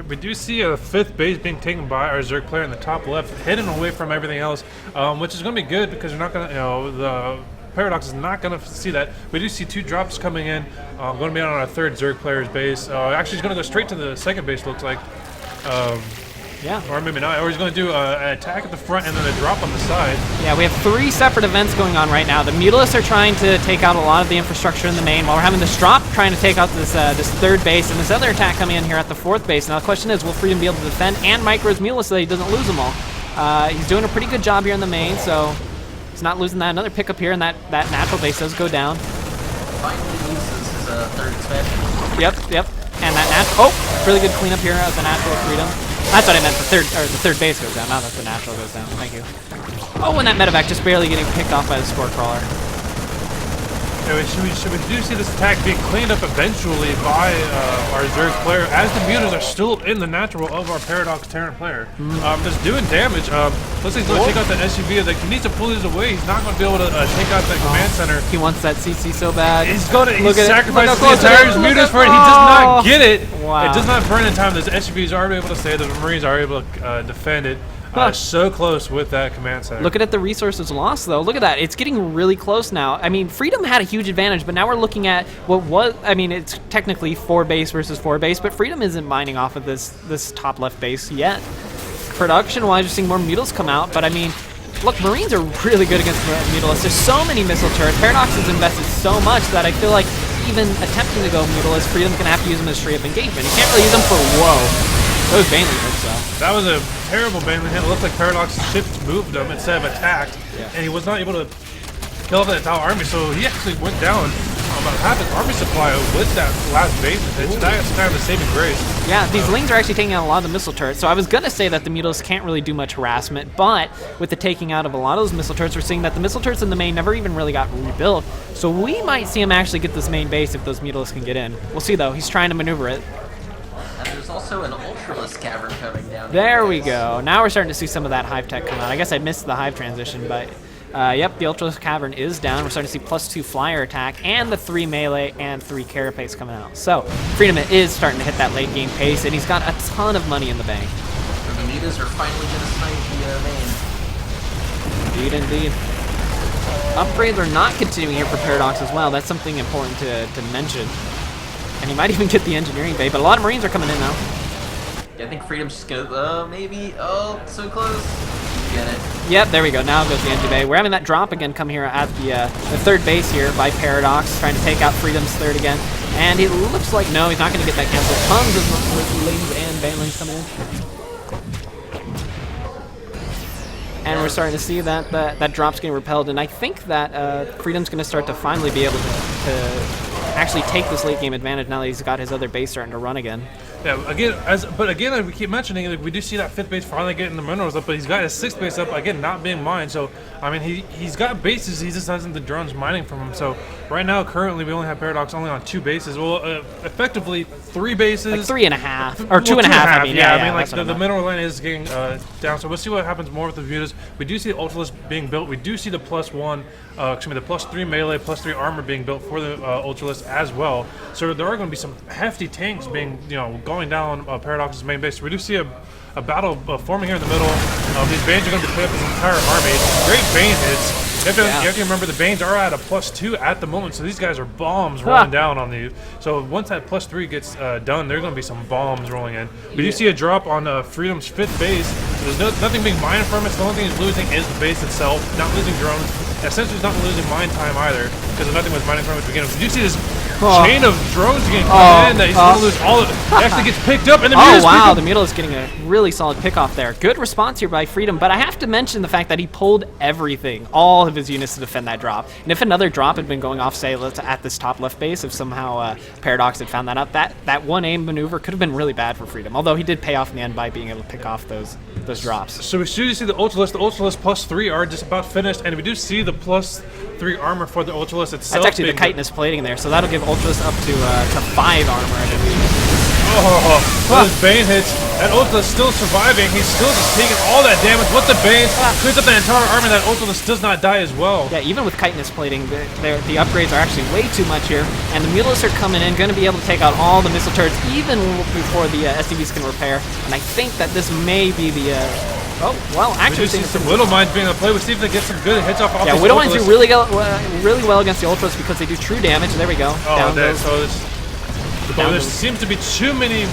We do see a 5th base being taken by our Zerg player in the top left, hidden away from everything else, which is going to be good because we're not going to, the Paradox is not going to see that. We do see 2 drops coming in. Going to be on our 3rd Zerg player's base. Actually, he's going to go straight to the 2nd base, looks like. Yeah. Or maybe not. Or he's going to do an attack at the front and then a drop on the side. Yeah, we have 3 separate events going on right now. The Mutalisks are trying to take out a lot of the infrastructure in the main, while we're having this drop trying to take out this 3rd base, and this other attack coming in here at the 4th base. Now the question is, will Freedom be able to defend and micro his Mutalisks so that he doesn't lose them all? He's doing a pretty good job here in the main, so he's not losing that. Another pickup here, and that natural base does go down. Finally loses his 3rd expansion. Yep. And that natural, really good cleanup here of the natural Freedom. That's what I meant. The third base goes down, not that the natural goes down. Thank you. Oh, and that medevac just barely getting picked off by the Spore Crawler. Yeah, we do see this attack being cleaned up eventually by our Zerg player, as the Mutas are still in the natural of our Paradox Terran player. Just doing damage. Looks like he's going to take out the SUV. Like, he needs to pull these away. He's not going to be able to take out that command center. He wants that CC so bad. He's sacrificing the entire Mutas for it. He does not get it. Wow. It does not burn in time. Those SUVs are able to save. The Marines are able to defend it. So close with that command center. Look at the resources lost, though. Look at that. It's getting really close now. I mean, Freedom had a huge advantage, but now we're looking at what was... I mean, it's technically 4 base versus 4 base, but Freedom isn't mining off of this top left base yet. Production-wise, you're seeing more Mutalisks come out, but I mean, look, Marines are really good against Mutalisks. There's so many missile turrets. Paradox has invested so much that I feel like even attempting to go Mutalisks, Freedom's going to have to use them as straight-up engagement. You can't really use them for those Baneling hits, though. That was a terrible Baneling hit. It looked like Paradox's ships moved him instead of attacked, and he was not able to kill off the entire army, so he actually went down half his army supply with that last base hit. So that's kind of the saving grace. Yeah, these Lings are actually taking out a lot of the missile turrets. So I was going to say that the Mutalisks can't really do much harassment, but with the taking out of a lot of those missile turrets, we're seeing that the missile turrets in the main never even really got rebuilt. So we might see him actually get this main base if those Mutalisks can get in. We'll see, though. He's trying to maneuver it. And there's also an Ultralisk cavern coming down. There we go. Now we're starting to see some of that Hive tech come out. I guess I missed the Hive transition, but yep, the Ultralisk cavern is down. We're starting to see +2 flyer attack and the 3 melee and 3 carapace coming out. So Freedom is starting to hit that late game pace, and he's got a ton of money in the bank. The Mutas are finally going to snipe the main. Indeed. Upgrades are not continuing here for Paradox as well. That's something important to mention. And he might even get the engineering bay, but a lot of Marines are coming in now. Yeah, I think Freedom's just gonna, maybe, oh, so close. Get it. Yep, there we go. Now goes the engine bay. We're having that drop again come here at the third base here by Paradox, trying to take out Freedom's third again. And it looks like, no, he's not going to get that canceled. Tons of Lings and Banelings coming in. And we're starting to see that that drop's getting repelled, and I think that Freedom's going to start to finally be able to actually take this late game advantage now that he's got his other base starting to run again. Yeah, again, like we keep mentioning, like, we do see that 5th base finally getting the minerals up, but he's got his 6th base up, again, not being mined. So, I mean, he's got bases, he just hasn't the drones mining from him. So, right now, currently, we only have Paradox only on 2 bases. Well, effectively, 3 bases. Like 3.5, or 2.5, I mean. Yeah, I mean, like, the mineral line is getting down. So, we'll see what happens more with the Mutas. We do see the Ultralisk being built. We do see the +3 melee, +3 armor being built for the Ultralisk as well. So, there are going to be some hefty tanks being, going down Paradox's main base. So we do see a battle forming here in the middle. These Banes are going to be playing up his entire army. Great Bane hits. You have to remember the Banes are at a +2 at the moment, so these guys are bombs rolling down on you. So once that +3 gets done, there's going to be some bombs rolling in. We do see a drop on Freedom's 5th base. There's nothing being mined from it, so the only thing he's losing is the base itself, not losing drones. Essentially, he's not losing mine time either, because nothing was mining from it at the beginning. We do see this chain of drones getting coming in that he's going to lose all of it. It actually gets picked up, and the Mutalisks wow, the Mutalisks getting a really solid pickoff there. Good response here by Freedom, but I have to mention the fact that he pulled everything, all of his units to defend that drop. And if another drop had been going off, say, at this top left base, if somehow Paradox had found that out, that one aim maneuver could have been really bad for Freedom, although he did pay off in the end by being able to pick off those drops. So we do see the Ultralisk +3 are just about finished, and we do see the +3 armor for the Ultralisk itself. That's actually the chitinous plating there, so that'll give Ultralisk up to 5 armor, I believe. Those Bane hits, and Ultralisk still surviving. He's still just taking all that damage with the Bane. Clears up the entire army. That Ultralisk does not die as well. Yeah, even with chitinous plating, the upgrades are actually way too much here. And the Mutalisks are coming in, going to be able to take out all the missile turrets even before the SCVs can repair. And I think that this may be the... actually, we do see some Widow Mines being played. We see if they get some good hits off. Yeah, Widow Mines do really well against the Ultras because they do true damage. There we go. There seems to be too many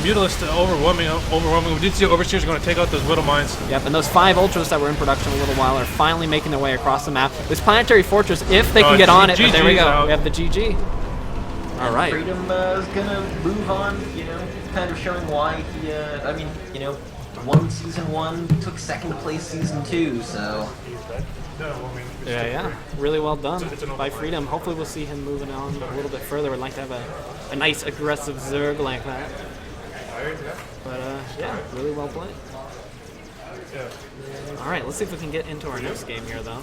Mutalisks overwhelming. We did see Overseers are going to take out those Widow Mines. Yep, and those 5 Ultras that were in production a little while are finally making their way across the map. This Planetary Fortress, if they can get on it, but there we go. Out. We have the GG. All right. Freedom is going to move on, kind of showing why he, won Season 1, took 2nd place Season 2, so... Yeah, really well done by Freedom. Hopefully we'll see him moving on a little bit further. We'd like to have a nice aggressive Zerg like that. But yeah, really well played. All right, let's see if we can get into our next game here, though.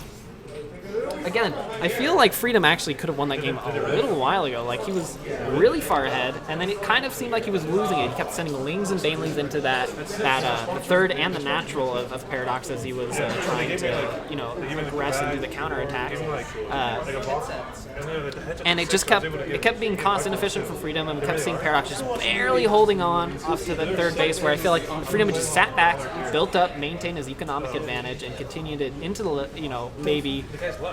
Again, I feel like Freedom actually could have won that game a little while ago. Like, he was really far ahead, and then it kind of seemed like he was losing it. He kept sending Lings and Banelings into the 3rd and the natural of Paradox as he was trying to, progress and do the counterattacks. And it just kept being cost inefficient for Freedom, and we kept seeing Paradox just barely holding on up to the 3rd base, where I feel like Freedom had just sat back, built up, maintained his economic advantage, and continued it into the, maybe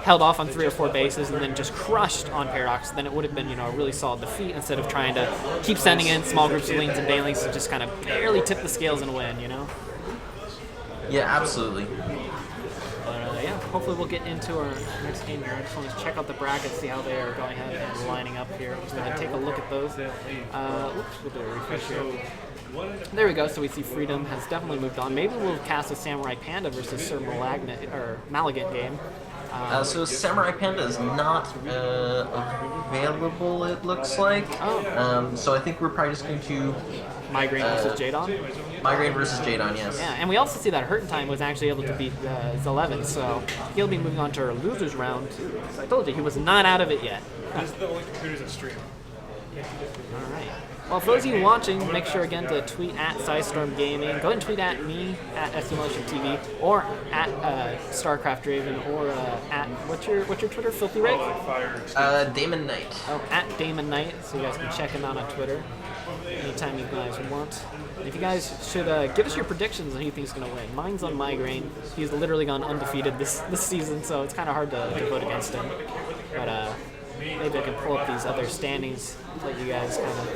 held off on 3 or 4 bases and then just crushed on Paradox, then it would have been, a really solid defeat instead of trying to keep sending in small groups of Lings and Banelings to just kind of barely tip the scales and win, Yeah, absolutely. But yeah, hopefully we'll get into our next game here. I just want to check out the brackets, see how they are going ahead and lining up here. We'll just go ahead and take a look at those. Oops, we'll do a refresh here. There we go, so we see Freedom has definitely moved on. Maybe we'll cast a Samurai Panda versus Sir Malagant game. So Samurai Panda is not available, it looks like. Oh. So I think we're probably just going to Migraine versus Jadon. Migraine versus Jadon, yes. Yeah, and we also see that Hurt Time was actually able to beat Zeleven, so he'll be moving on to our losers round too. So I told you he was not out of it yet. This is the only computers that stream. All right. Well, for those of you watching, make sure again to tweet at Psystorm Gaming. Go ahead and tweet at me at Simulation TV or at Starcraft Draven or at what's your Twitter? Filthy Rig? Damon Knight. Oh, at Damon Knight. So you guys can check him out on Twitter anytime you guys want. And if you guys should give us your predictions on who you think is going to win. Mine's on Migraine. He's literally gone undefeated this season, so it's kind of hard to vote against him. But maybe I can pull up these other standings, let you guys kind of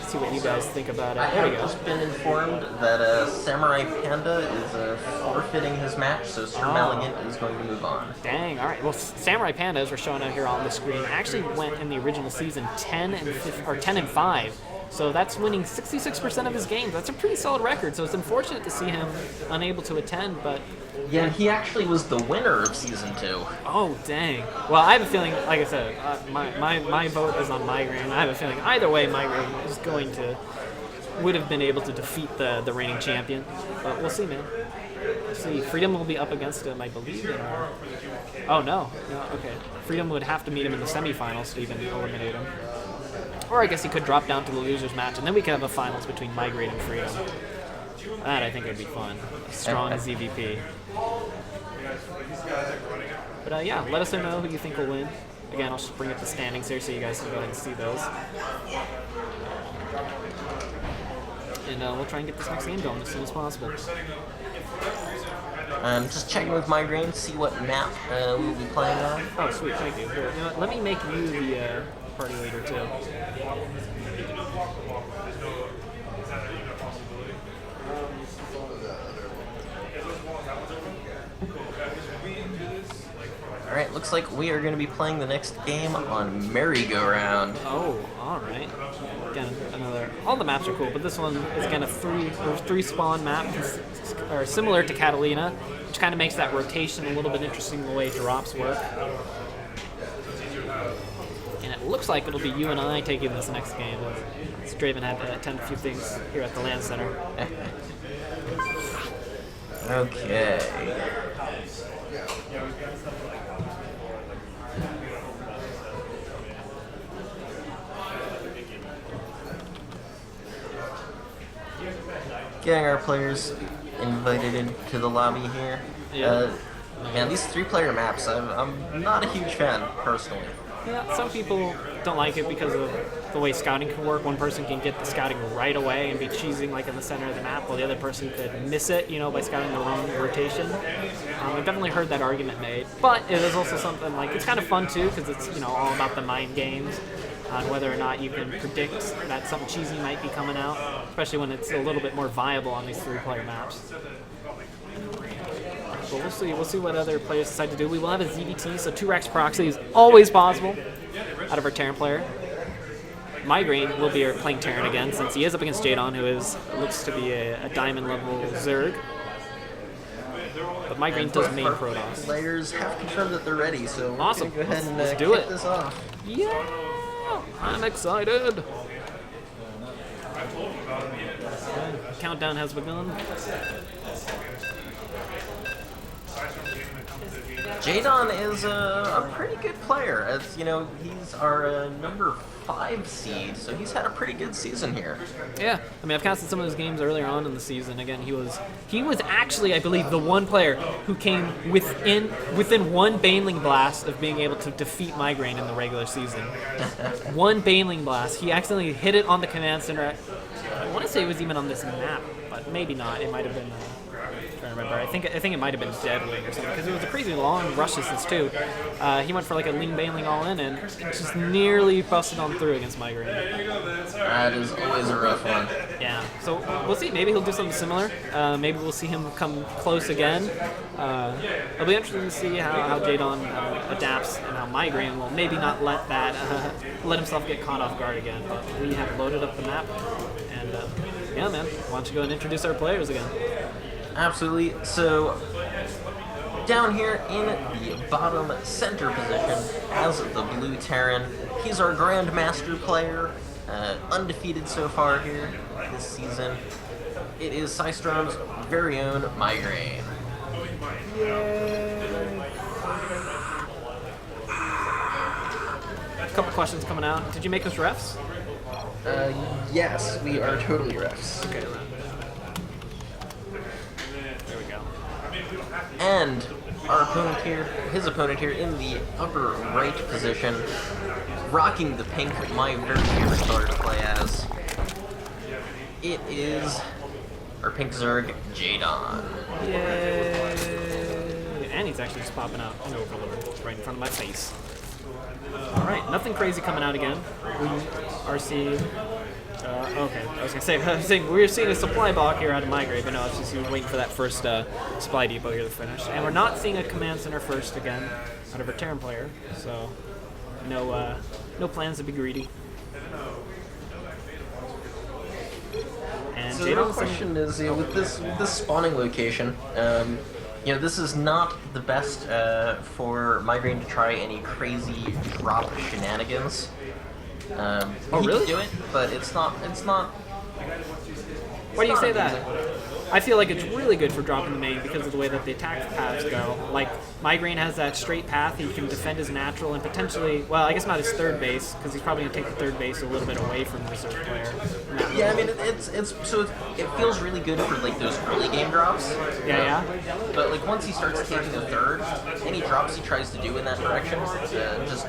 see what you guys think about it. I There we have go. just been informed that Samurai Panda is forfeiting his match, so Sir Malignant is going to move on. Dang, all right. Well, Samurai Panda, as we're showing out here on the screen, actually went in the original season 10 and 5. So that's winning 66% of his games. That's a pretty solid record. So it's unfortunate to see him unable to attend, but Yeah, he actually was the winner of Season 2. oh dang. Well, I have a feeling, like I said, my vote is on Migraine. I have a feeling either way, Migraine would have been able to defeat the reigning champion. But we'll see, man. We'll see. Freedom will be up against him, I believe. Oh no, okay. Freedom would have to meet him in the semifinals to even eliminate him. Or I guess he could drop down to the losers match, and then we could have a finals between Migraine and Freedom. That I think would be fun. A strong ZVP. But yeah, let us know who you think will win. Again, I'll just bring up the standings here so you guys can go ahead and see those. And we'll try and get this next game going as soon as possible. Just checking with Migraine, see what map we'll be playing on. Oh, sweet, thank you. Here, you know what, let me make you the party leader too. Alright, looks like we are going to be playing the next game on Merry-Go-Round. Oh, all right. Again, all the maps are cool, but this one is again a three spawn map, or similar to Catalina, which kind of makes that rotation a little bit interesting the way drops work. And it looks like it'll be you and I taking this next game. Draven had to attend a few things here at the LAN Center. Okay. Getting our players invited into the lobby here. Yeah. Man, these 3-player maps, I'm not a huge fan, personally. Yeah, some people don't like it because of the way scouting can work. One person can get the scouting right away and be cheesing like in the center of the map, while the other person could miss it, by scouting the wrong rotation. I've definitely heard that argument made, but it is also something like it's kind of fun too because it's all about the mind games on whether or not you can predict that something cheesy might be coming out, especially when it's a little bit more viable on these 3-player maps. But we'll see what other players decide to do. We will have a ZVT, so 2 Rex proxy is always possible out of our Terran player. Migraine will be playing Terran again, since he is up against Jadon, who looks to be a diamond level Zerg. But Migraine does main Protoss. Players have confirmed that they're ready, so Awesome. we're gonna go ahead and Let's do kick it. this off. Yeah! I'm excited! Countdown has begun. Jadon is a pretty good player. As he's our number 5 seed, so he's had a pretty good season here. Yeah, I mean, I've casted some of his games earlier on in the season. Again, he was actually, I believe, the one player who came within one Baneling Blast of being able to defeat Migraine in the regular season. One Baneling Blast. He accidentally hit it on the command center. I want to say it was even on this map, but maybe not. It might have been. I'm trying to remember. I think it might have been Deadwing or something because it was a crazy long rush distance too. He went for like a lean Baneling all in and just nearly busted on through against Migraine. That is always a rough one. Yeah, so we'll see. Maybe he'll do something similar. Maybe we'll see him come close again. It'll be interesting to see how Jadon adapts and how Migraine will maybe not let himself get caught off guard again. But we have loaded up the map, and yeah, man. Why don't you go and introduce our players again? Absolutely. So, Down here in the bottom center position as the blue Terran, he's our Grandmaster player, undefeated so far here this season. It is Systrom's very own Migraine. A couple questions coming out. Did you make us refs? Yes, we are totally refs. Okay. There we go. And our opponent here, his opponent here in the upper right position, rocking the pink, my very favorite color to play as. It is our pink Zerg, Jadon. Yay! And he's actually just popping out an Overlord right in front of my face. Alright, nothing crazy coming out again. We are seeing... okay, I was gonna say, we were seeing a supply block here out of Migrate, but no, it's just he was waiting for that first supply depot here to finish. And we're not seeing a command center first again out of our Terran player, so no plans to be greedy. And So the real question is, with this spawning location, this is not the best for Migraine to try any crazy drop shenanigans. Oh, he really? can do it, but it's not. Why do you say that? amazing. I feel like it's really good for dropping the main because of the way that the attack paths go. Like, Migraine has that straight path, he can defend his natural and potentially, well, I guess not his third base, because he's probably going to take the third base a little bit away from the third player. Yeah, I mean, it feels really good for like those early game drops. Yeah. But like once he starts taking the third, any drops he tries to do in that direction, just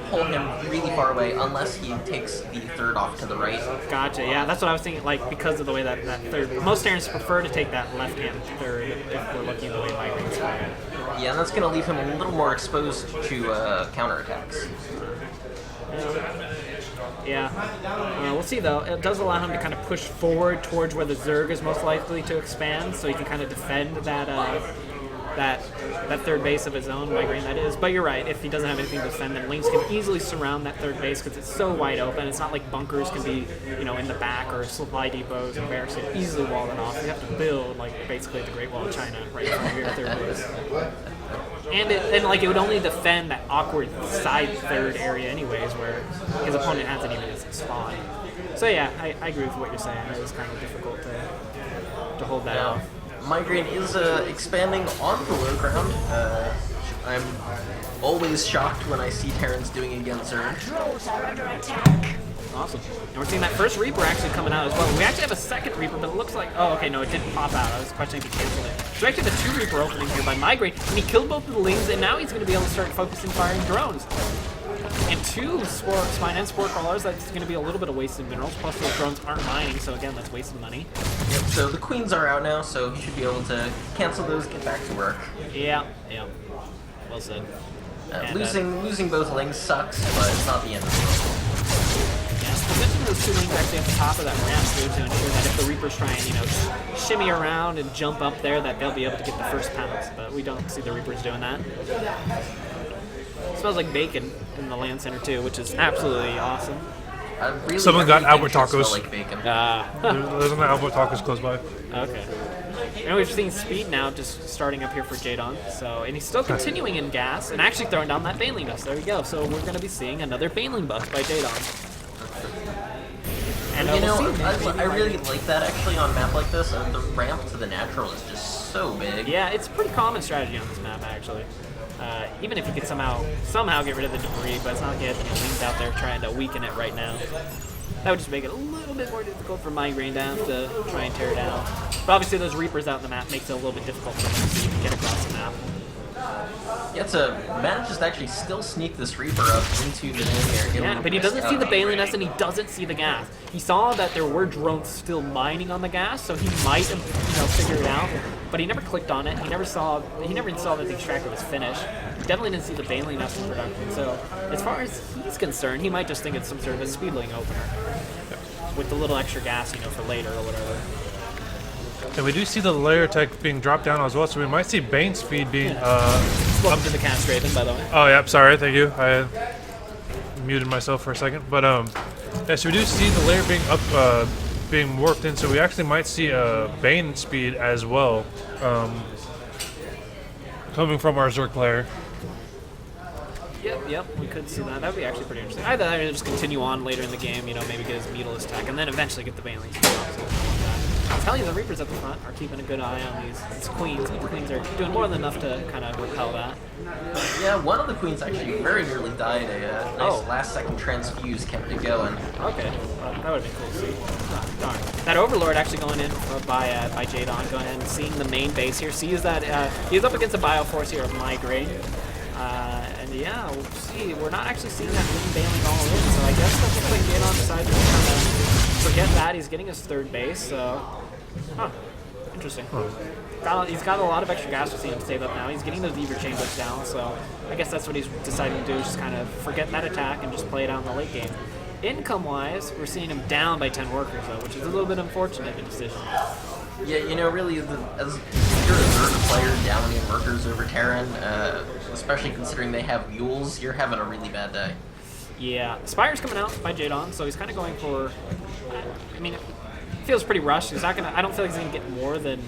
pull him really far away unless he takes the third off to the right. Gotcha, yeah, that's what I was thinking, like, because of the way that third, most Terrans prefer to take that left-hand third if we're looking at the way Migraine's playing. Yeah, and that's going to leave him a little more exposed to counterattacks. Yeah. We'll see, though. It does allow him to kind of push forward towards where the Zerg is most likely to expand, so he can kind of defend that third base of his own, Migraine that is. But you're right, if he doesn't have anything to defend, then Lynx can easily surround that third base because it's so wide open. It's not like bunkers can be, in the back or supply depots and barracks can easily wall it off. You have to build, like, basically the Great Wall of China right in front of your third base. And it would only defend that awkward side third area anyways, where his opponent hasn't even spawned. So yeah, I agree with what you're saying. It was kind of difficult to hold that off. Migraine is expanding on the low ground. I'm always shocked when I see Terrans doing it against Zerg. Awesome. And we're seeing that first Reaper actually coming out as well. We actually have a second Reaper, but it looks like... Oh, okay, no, it didn't pop out. I was questioning if he canceled it. So we actually have a 2 Reaper opening here by Migraine, and he killed both of the Lings, and now he's going to be able to start focusing firing drones. And 2 Spine and Spore Crawlers, that's going to be a little bit of wasted minerals, plus those drones aren't mining, so again, that's wasted money. Yep, so the Queens are out now, so he should be able to cancel those, get back to work. Yeah. Well said. Losing both Lings sucks, but it's not the end of the world. Yeah, position those 2 Lings actually at the top of that ramp too, to ensure that if the Reapers try and, shimmy around and jump up there, that they'll be able to get the first pounce, but we don't see the Reapers doing that. It smells like bacon in the land center too, which is absolutely awesome. Really, Someone got everything Albert should tacos. smell like bacon. There's an Albert Tacos close by. Okay. And we've seen Speed now just starting up here for Jadon. And he's still continuing in gas and actually throwing down that Baneling Dust. There we go. So we're going to be seeing another Baneling buff by Jadon. And I really like that actually on a map like this, and the ramp to the natural is just so big. Yeah, it's a pretty common strategy on this map actually. Even if you could somehow get rid of the debris, but it's not like you have any Lings out there trying to weaken it right now. That would just make it a little bit more difficult for Migraine down to try and tear down. But obviously those Reapers out in the map makes it a little bit difficult for him to get across the map. Yeah, manages to actually still sneak this Reaper up into the main area. Yeah, but he doesn't see the Baneling Nest and he doesn't see the gas. He saw that there were drones still mining on the gas, so he might have figured it out. But he never clicked on it. He never saw that the extractor was finished. He definitely didn't see the Baneling Nest in production. So as far as he's concerned, he might just think it's some sort of a speedling opener with the little extra gas, for later or whatever. And we do see the layer tech being dropped down as well, so we might see Bane speed being Welcome to the Cast Raven, by the way. Oh, yep, sorry, thank you. I muted myself for a second. But yeah, so we do see the layer being being warped in, so we actually might see Bane speed as well. coming from our Zerg player. Yep, we could see that. That would be actually pretty interesting. Either that or just continue on later in the game, you know, maybe get his Meatless tech, and then eventually get the Banelings. Hellions and Reapers at the front are keeping a good eye on these queens. The queens are doing more than enough to kind of repel that. Yeah, one of the queens actually very nearly died. A nice last-second transfuse kept it going. Okay, that would have been cool to see. Oh, darn. That Overlord actually going in by Jadon, going ahead and seeing the main base here. Sees that he's up against a Bioforce here of Migraine. And yeah, we'll see. We're not actually seeing that Wind Bailing all in, so I guess that looks like Jadon decided to kind of forget that. He's getting his third base, so... Huh. Interesting. He's got a lot of extra gas to see him save up now. He's getting those Eaver Chambers down, so I guess that's what he's deciding to do, is just kind of forget that attack and just play it out in the late game. Income-wise, we're seeing him down by 10 workers, though, which is a little bit unfortunate, the decision. Yeah, you know, really, as you're a third player downing workers over Terran, especially considering they have mules, you're having a really bad day. Yeah, Spire's coming out by Jadon, so he's kind of going for... I mean, it feels pretty rushed. He's not gonna... I don't feel like he's going to get more than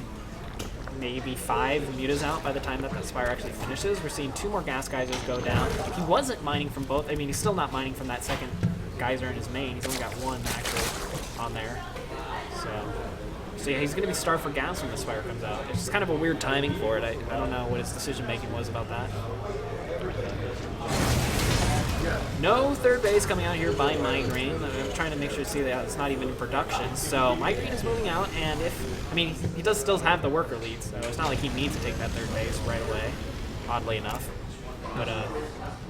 maybe 5 mutas out by the time that Spire actually finishes. We're seeing 2 more gas geysers go down. He wasn't mining from both. I mean, he's still not mining from that second geyser in his main. He's only got 1 actually on there. So yeah, he's going to be starved for gas when the Spire comes out. It's just kind of a weird timing for it. I don't know what his decision-making was about that. No third base coming out here by Migraine. I'm trying to make sure to see that it's not even in production. So Migraine is moving out, and I mean, he does still have the worker lead, so it's not like he needs to take that third base right away, oddly enough. But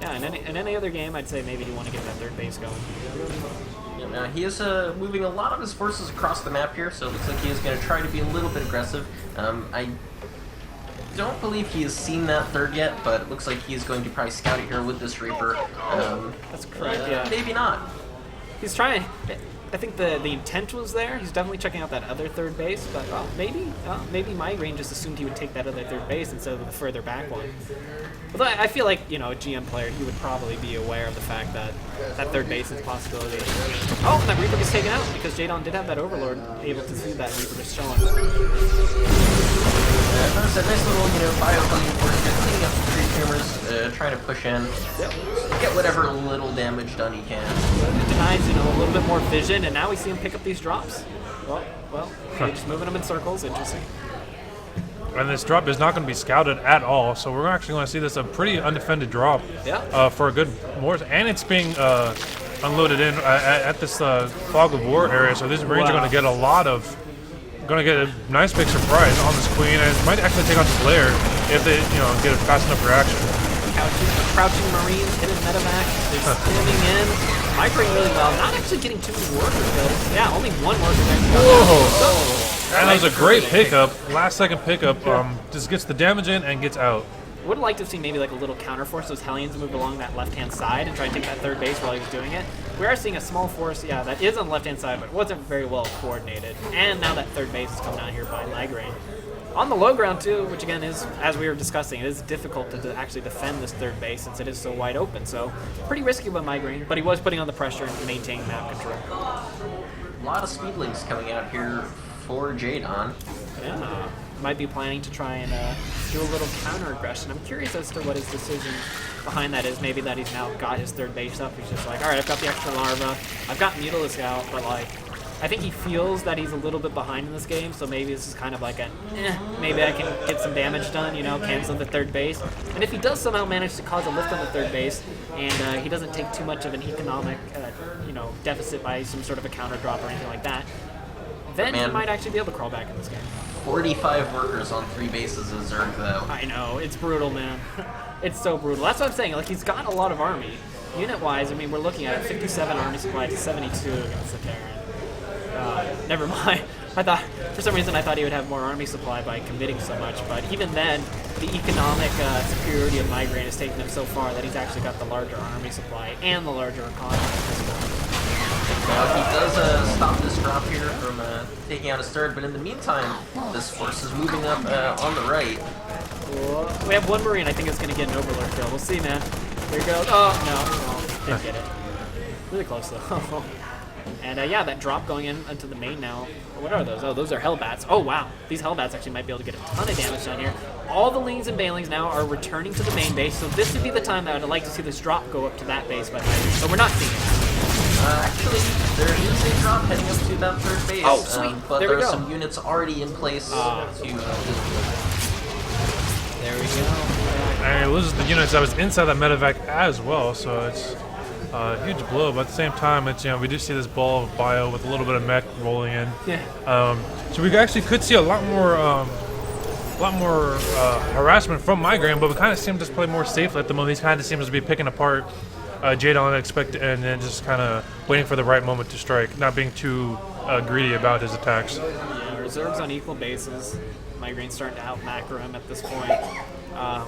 yeah, in any other game, I'd say maybe you want to get that third base going. Now he is moving a lot of his forces across the map here, so it looks like he is going to try to be a little bit aggressive. I don't believe he has seen that third yet, but it looks like he's going to probably scout it here with this Reaper. That's correct, yeah. Maybe not. He's trying... I think the intent was there. He's definitely checking out that other third base, but maybe Migraine just assumed he would take that other third base instead of the further back one. Although I feel like, you know, a GM player, he would probably be aware of the fact that that third base is a possibility. Oh, that Reaper gets taken out because Jadon did have that Overlord able to see that Reaper just showing. Notice that nice little, you know, bio-cleaning force, cleaning up the tree tumors, trying to push in, get whatever little damage done he can. It denies, you know, a little bit more vision, and now we see him pick up these drops. Well, okay, just moving them in circles, interesting. And this drop is not going to be scouted at all, so we're actually going to see this a pretty undefended drop for a good Morse, and it's being unloaded in at this Fog of War area, so these Marines are going to get a nice big surprise on this Queen, and it might actually take out this layer if they, you know, get a fast enough reaction. Crouching Marines, hidden medevac, they're spamming in. Migrating really well, not actually getting too many workers though. Yeah, only 1 worker there. Whoa! And that was a great pickup, last second pickup, just gets the damage in and gets out. Would have liked to have seen maybe like a little counter force, those Hellions move along that left-hand side and try and take that third base while he was doing it. We are seeing a small force, yeah, that is on the left-hand side, but it wasn't very well coordinated. And now that third base is coming out here by Migraine. On the low ground too, which again is, as we were discussing, it is difficult to actually defend this third base since it is so wide open. So pretty risky by Migraine, but he was putting on the pressure and maintaining map control. A lot of speedlings coming out here for Jadon. Yeah, might be planning to try and do a little counter aggression. I'm curious as to what his decision behind that is. Maybe that he's now got his third base up. He's just like, all right, I've got the extra larva, I've got Mutalisk out, but like, I think he feels that he's a little bit behind in this game, so maybe this is kind of like a, maybe I can get some damage done, you know, cancel the third base. And if he does somehow manage to cause a lift on the third base, and he doesn't take too much of an economic, you know, deficit by some sort of a counter drop or anything like that, then he might actually be able to crawl back in this game. 45 workers on 3 bases is Zerg, though. I know, it's brutal, man. It's so brutal. That's what I'm saying, like, he's got a lot of army. Unit-wise, I mean, we're looking at 57 army supply to 72 against the Terran. Never mind. I thought, for some reason, I thought he would have more army supply by committing so much, but even then, the economic superiority of Migraine has taken him so far that he's actually got the larger army supply and the larger economy at this point. Now, he does stop this drop here from taking out his third, but in the meantime, this force is moving up on the right. We have 1 Marine, I think it's going to get an Overlord kill. We'll see, man. Here he goes. Oh, no, didn't get it. Really close, though. And yeah, that drop going into the main now. What are those? Oh, those are Hellbats. Oh, wow. These Hellbats actually might be able to get a ton of damage down here. All the Lings and Banelings now are returning to the main base, so this would be the time that I'd like to see this drop go up to that base by Migrant. But we're not seeing it. Actually, there is a drop heading up to that third base. Oh, sweet. But there we there are go. some units already in place to... There we go. And it loses the units that was inside that medevac as well, so it's a huge blow. But at the same time, it's we do see this ball of bio with a little bit of mech rolling in. Yeah. So we actually could see a lot more harassment from Migraine, but we kind of seem to play more safely at the moment. He kind of seems to be picking apart Jadon and then just kind of waiting for the right moment to strike, not being too greedy about his attacks. Yeah, reserves on equal bases. Migraine's starting to out macro him at this point.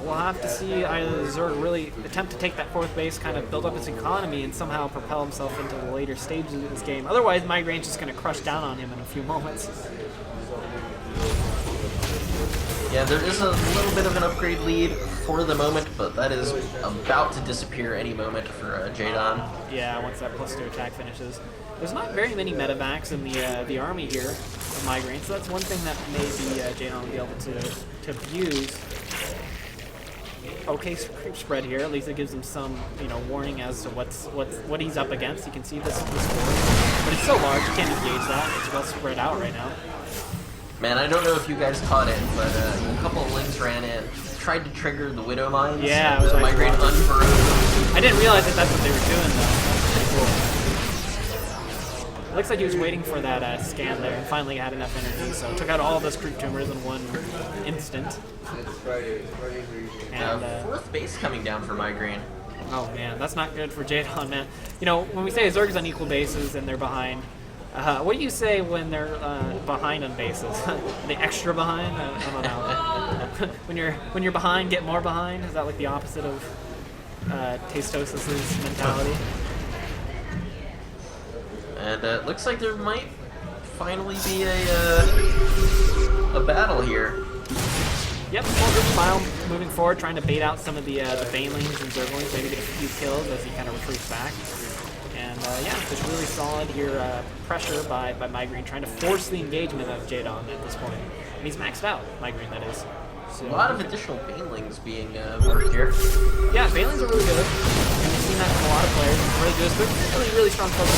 We'll have to see either Zerg really attempt to take that fourth base, kind of build up his economy, and somehow propel himself into the later stages of this game. Otherwise, Migraine's just going to crush down on him in a few moments. Yeah, there is a little bit of an upgrade lead for the moment, but that is about to disappear any moment for Jadon. Yeah, once that +2 attack finishes. There's not very many medevacs in the army here of Migraine, so that's one thing that maybe Jadon will be able to use. Okay, creep spread here. At least it gives him some, warning as to what he's up against. You can see this forward, but it's so large you can't engage that. It's well spread out right now. Man, I don't know if you guys caught it, but a couple of Lings ran in, tried to trigger the Widow Mines. Yeah, it was Migraine unfurled. I didn't realize that that's what they were doing though. That's pretty cool. It looks like he was waiting for that scan there and finally had enough energy, so took out all of those creep tumors in one instant. And fourth base coming down for Migraine. oh man, that's not good for Jadon, man. When we say Zerg's on equal bases and they're behind, what do you say when they're behind on bases? Are they extra behind? I don't know. when you're behind, get more behind? Is that like the opposite of Tastosis' mentality? And it looks like there might finally be a battle here. Yep, small group file moving forward, trying to bait out some of the Banelings and Zerglings, maybe get a few kills as he kind of retreats back. And yeah, just really solid here pressure by Migraine, trying to force the engagement of Jadon at this point. And he's maxed out, Migraine that is. So, A lot of additional Banelings being worked here. yeah, Banelings are really good. And we've seen that from a lot of players. It's really good. But really strong focus.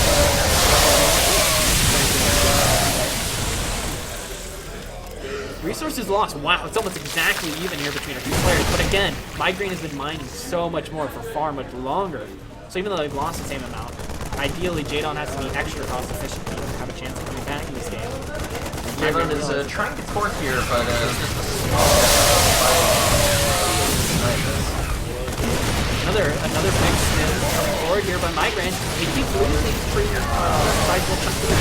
Resources lost. Wow, it's almost exactly even here between our two players. But again, Migraine has been mining so much more for far much longer. So even though they've lost the same amount, ideally Jadon has to be extra cost efficient to have a chance of coming back in this game. Jadon is trying to torque here, but just a small Another big spin coming forward here by Migraine. They keep losing pretty sizable chunks of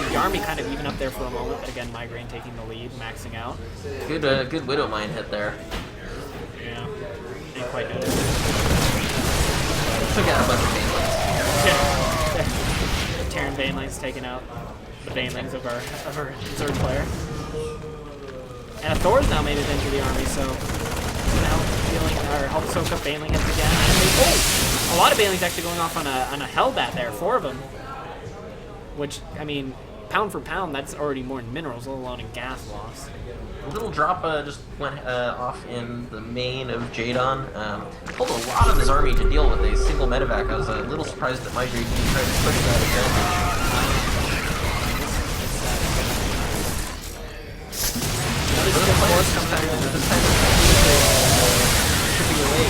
the army kind of even up there for a moment, but again Migraine taking the lead, maxing out. Good Widow Mine hit there. Yeah, didn't quite notice. Took out a bunch of Banelings. Yeah. Terran Banelings taking out the Banelings of our Zerg player. And a Thor's now made it into the army, so help soak up Baneling hits again. And a lot of Banelings actually going off on a Hellbat there, 4 of them. Which, I mean, pound for pound, that's already more in minerals, let alone in gas loss. A little drop just went off in the main of Jadon. Pulled a lot of his army to deal with a single medevac. I was a little surprised that Migraine didn't try to push that advantage. Another force comes out and this time chipping away.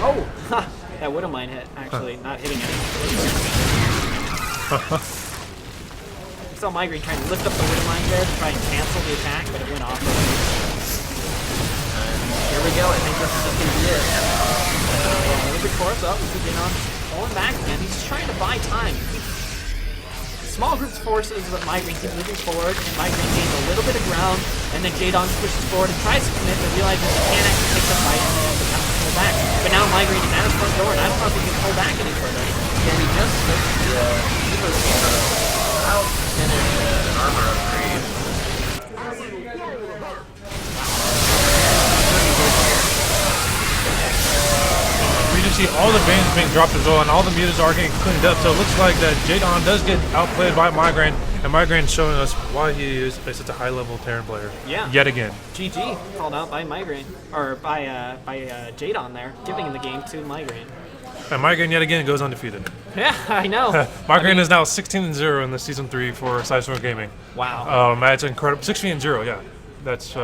Oh! Ha! That Widow Mine hit, actually, not hitting anything. I saw Migraine trying to lift up the Widow Mine there to try and cancel the attack, but it went off. Here we go, I think this is just going to be it. A little bit force up, we see Jadon pulling back again. He's just trying to buy time. Small groups forces with Migraine keep moving forward, and Migraine gains a little bit of ground, and then Jadon pushes forward and tries to commit, but realizes he can't actually take the fight, and then has to pull back. But now Migraine is at his front door, and I don't know if he can pull back any further. And he just missed the out finish an armor upgrade. We just see see all the bans being dropped as well, and all the mutas are getting cleaned up. So it looks like that Jadon does get outplayed by Migraine, and Migraine's showing us why he is such a high-level Terran player. Yeah. Yet again. GG called out by Migraine, or by Jadon there, giving the game to Migraine. And Migraine yet again goes undefeated. Yeah, I know. Migraine is now 16-0 in the Season 3 for SC2 Gaming. Wow. That's incredible. 16-0, yeah. That's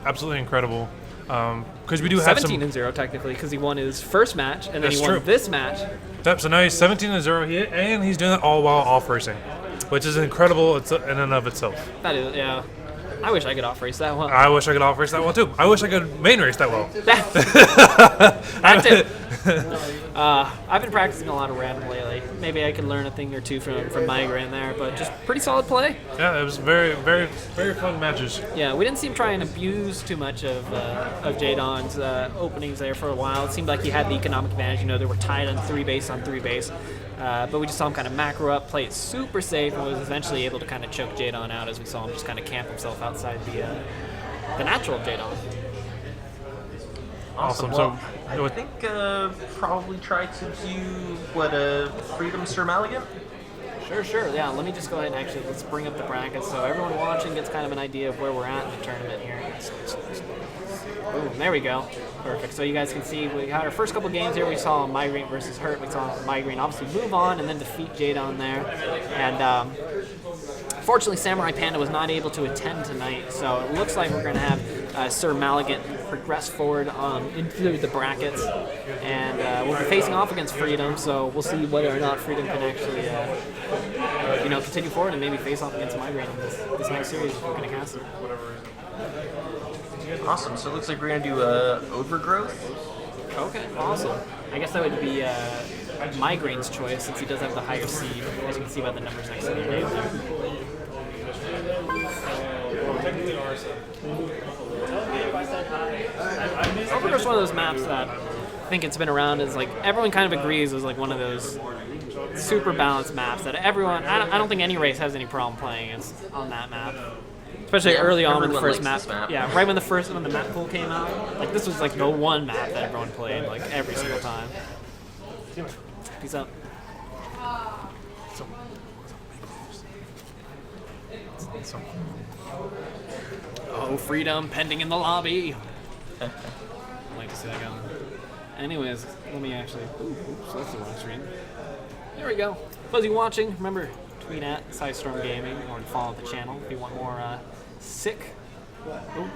absolutely incredible. Because we do have 17-0 technically, because he won his first match, and then That's he won true. this match. So now he's 17-0, and he's doing it all while off racing, which is incredible in and of itself. That is, yeah. I wish I could off race that well. I wish I could off race that well too. I wish I could main race that well. That's it. I've been practicing a lot of random lately. Maybe I can learn a thing or two from Migraine there, but just pretty solid play. Yeah, it was very, very, very fun matches. Yeah, we didn't see him try and abuse too much of Jadon's openings there for a while. It seemed like he had the economic advantage. You know, they were tied on 3-base on 3-base. But we just saw him kind of macro up, play it super safe, and was eventually able to kind of choke Jadon out as we saw him just kind of camp himself outside the natural Jadon. Awesome. Well, So I think probably try to do Freedom Sir Maligan. Sure. Yeah, let me just go ahead and actually let's bring up the brackets so everyone watching gets kind of an idea of where we're at in the tournament here. Boom, there we go. Perfect. So you guys can see we had our first couple games here. We saw Migraine versus Hurt. We saw Migraine obviously move on and then defeat Jadon there. And fortunately, Samurai Panda was not able to attend tonight. So it looks like we're going to have Sir Maligan progress forward into the brackets. And we'll be facing off against Freedom. So we'll see whether or not Freedom can actually continue forward and maybe face off against Migraine in this next series if we're going to cast it. Awesome. So it looks like we're going to do Overgrowth. Okay, awesome. I guess that would be Migraine's choice since he does have the higher seed, as you can see by the numbers next to the name there. Overgrowth's one of those maps that I think it's been around as like everyone kind of agrees is like one of those super balanced maps that everyone. I don't think any race has any problem playing against on that map. Especially early on when the first map. Yeah, right when the map pool came out. Like this was like the one map that everyone played like every single time. Peace out. Oh, Freedom pending in the lobby. I'd like to see that going. Anyways, let me actually. Oops, that's the wrong screen. There we go. For those of you watching, remember tweet at SC2 Gaming or follow the channel if you want more sick. Oh,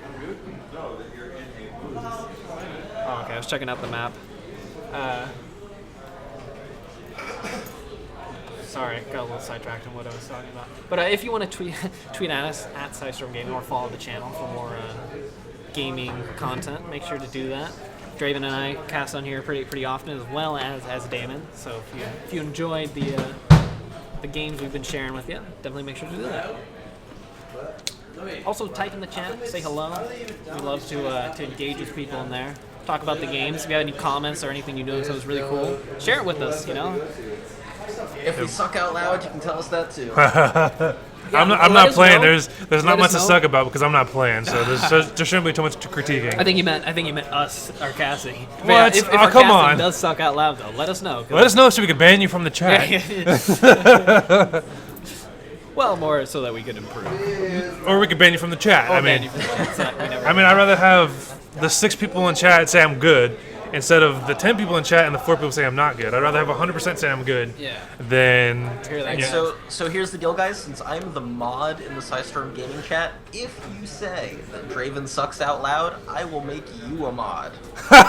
okay. I was checking out the map. Sorry, got a little sidetracked on what I was talking about. But if you want to tweet at us at SC2 Gaming or follow the channel for more gaming content, make sure to do that. Draven and I cast on here pretty often, as well as Damon. So if you enjoyed the games we've been sharing with you, definitely make sure to do that. Also, type in the chat, say hello. We love to engage with people in there. Talk about the games. If you have any comments or anything you noticed that was really cool, share it with us. You know. If we suck out loud, you can tell us that too. I'm not playing. There's not much to suck about because I'm not playing. So there shouldn't be too much critiquing. I think you meant us, our casting. What? If our come casting on. does suck out loud though, let us know. Let us know so we can ban you from the chat. Well, more so that we could improve. Or we could ban you from the chat. Or I ban mean, you from the chat, so I'd rather have the 6 people in chat say I'm good instead of the 10 people in chat and the 4 people say I'm not good. I'd rather have 100% say I'm good than. So here's the deal, guys. Since I'm the mod in the SC2 Gaming chat, if you say that Draven sucks out loud, I will make you a mod. Or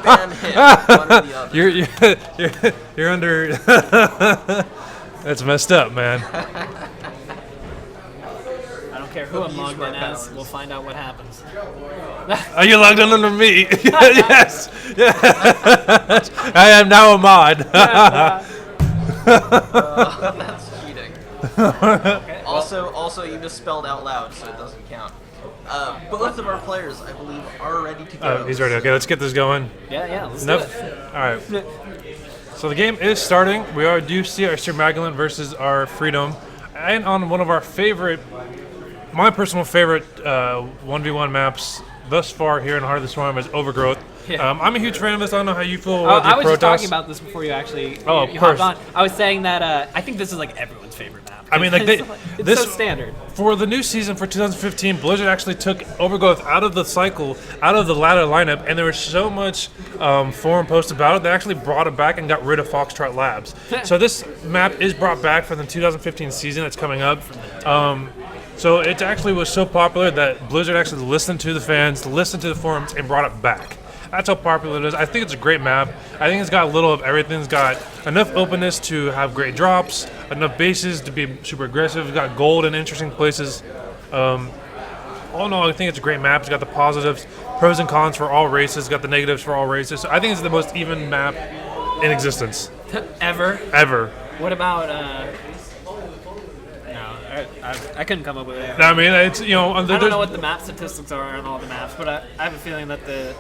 ban him, one or the other. You're under. That's messed up, man. I don't care who I'm logged in as. We'll find out what happens. Are you logged in under me? Yes. I am now a mod. That's cheating. Okay, also, you misspelled out loud, so it doesn't count. Both of our players, I believe, are ready to go. Oh, he's ready. Okay, let's get this going. Yeah, let's do it. All right. So the game is starting. We do see our Sir Magdalene versus our Freedom. And on one of our my personal favorite 1v1 maps thus far here in Heart of the Storm is Overgrowth. Yeah. I'm a huge fan of this. I don't know how you feel I about was the just Protoss. talking about this before you actually Oh, you hopped first. on. I was saying that I think this is like everyone's favorite map. I mean, like, it's this- so standard. For the new season for 2015, Blizzard actually took Overgrowth out of the cycle, out of the ladder lineup, and there was so much forum posts about it, they actually brought it back and got rid of Foxtrot Labs. So this map is brought back for the 2015 season that's coming up. So it actually was so popular that Blizzard actually listened to the fans, listened to the forums, and brought it back. That's how popular it is. I think it's a great map. I think it's got a little of everything. It's got enough openness to have great drops, enough bases to be super aggressive. It's got gold in interesting places. All in all, I think it's a great map. It's got the positives, pros and cons for all races. It's got the negatives for all races. So I think it's the most even map in existence. Ever. Ever. What about no, I couldn't come up with it. I mean, it's, you know, I don't know what the map statistics are on all the maps, but I have a feeling that there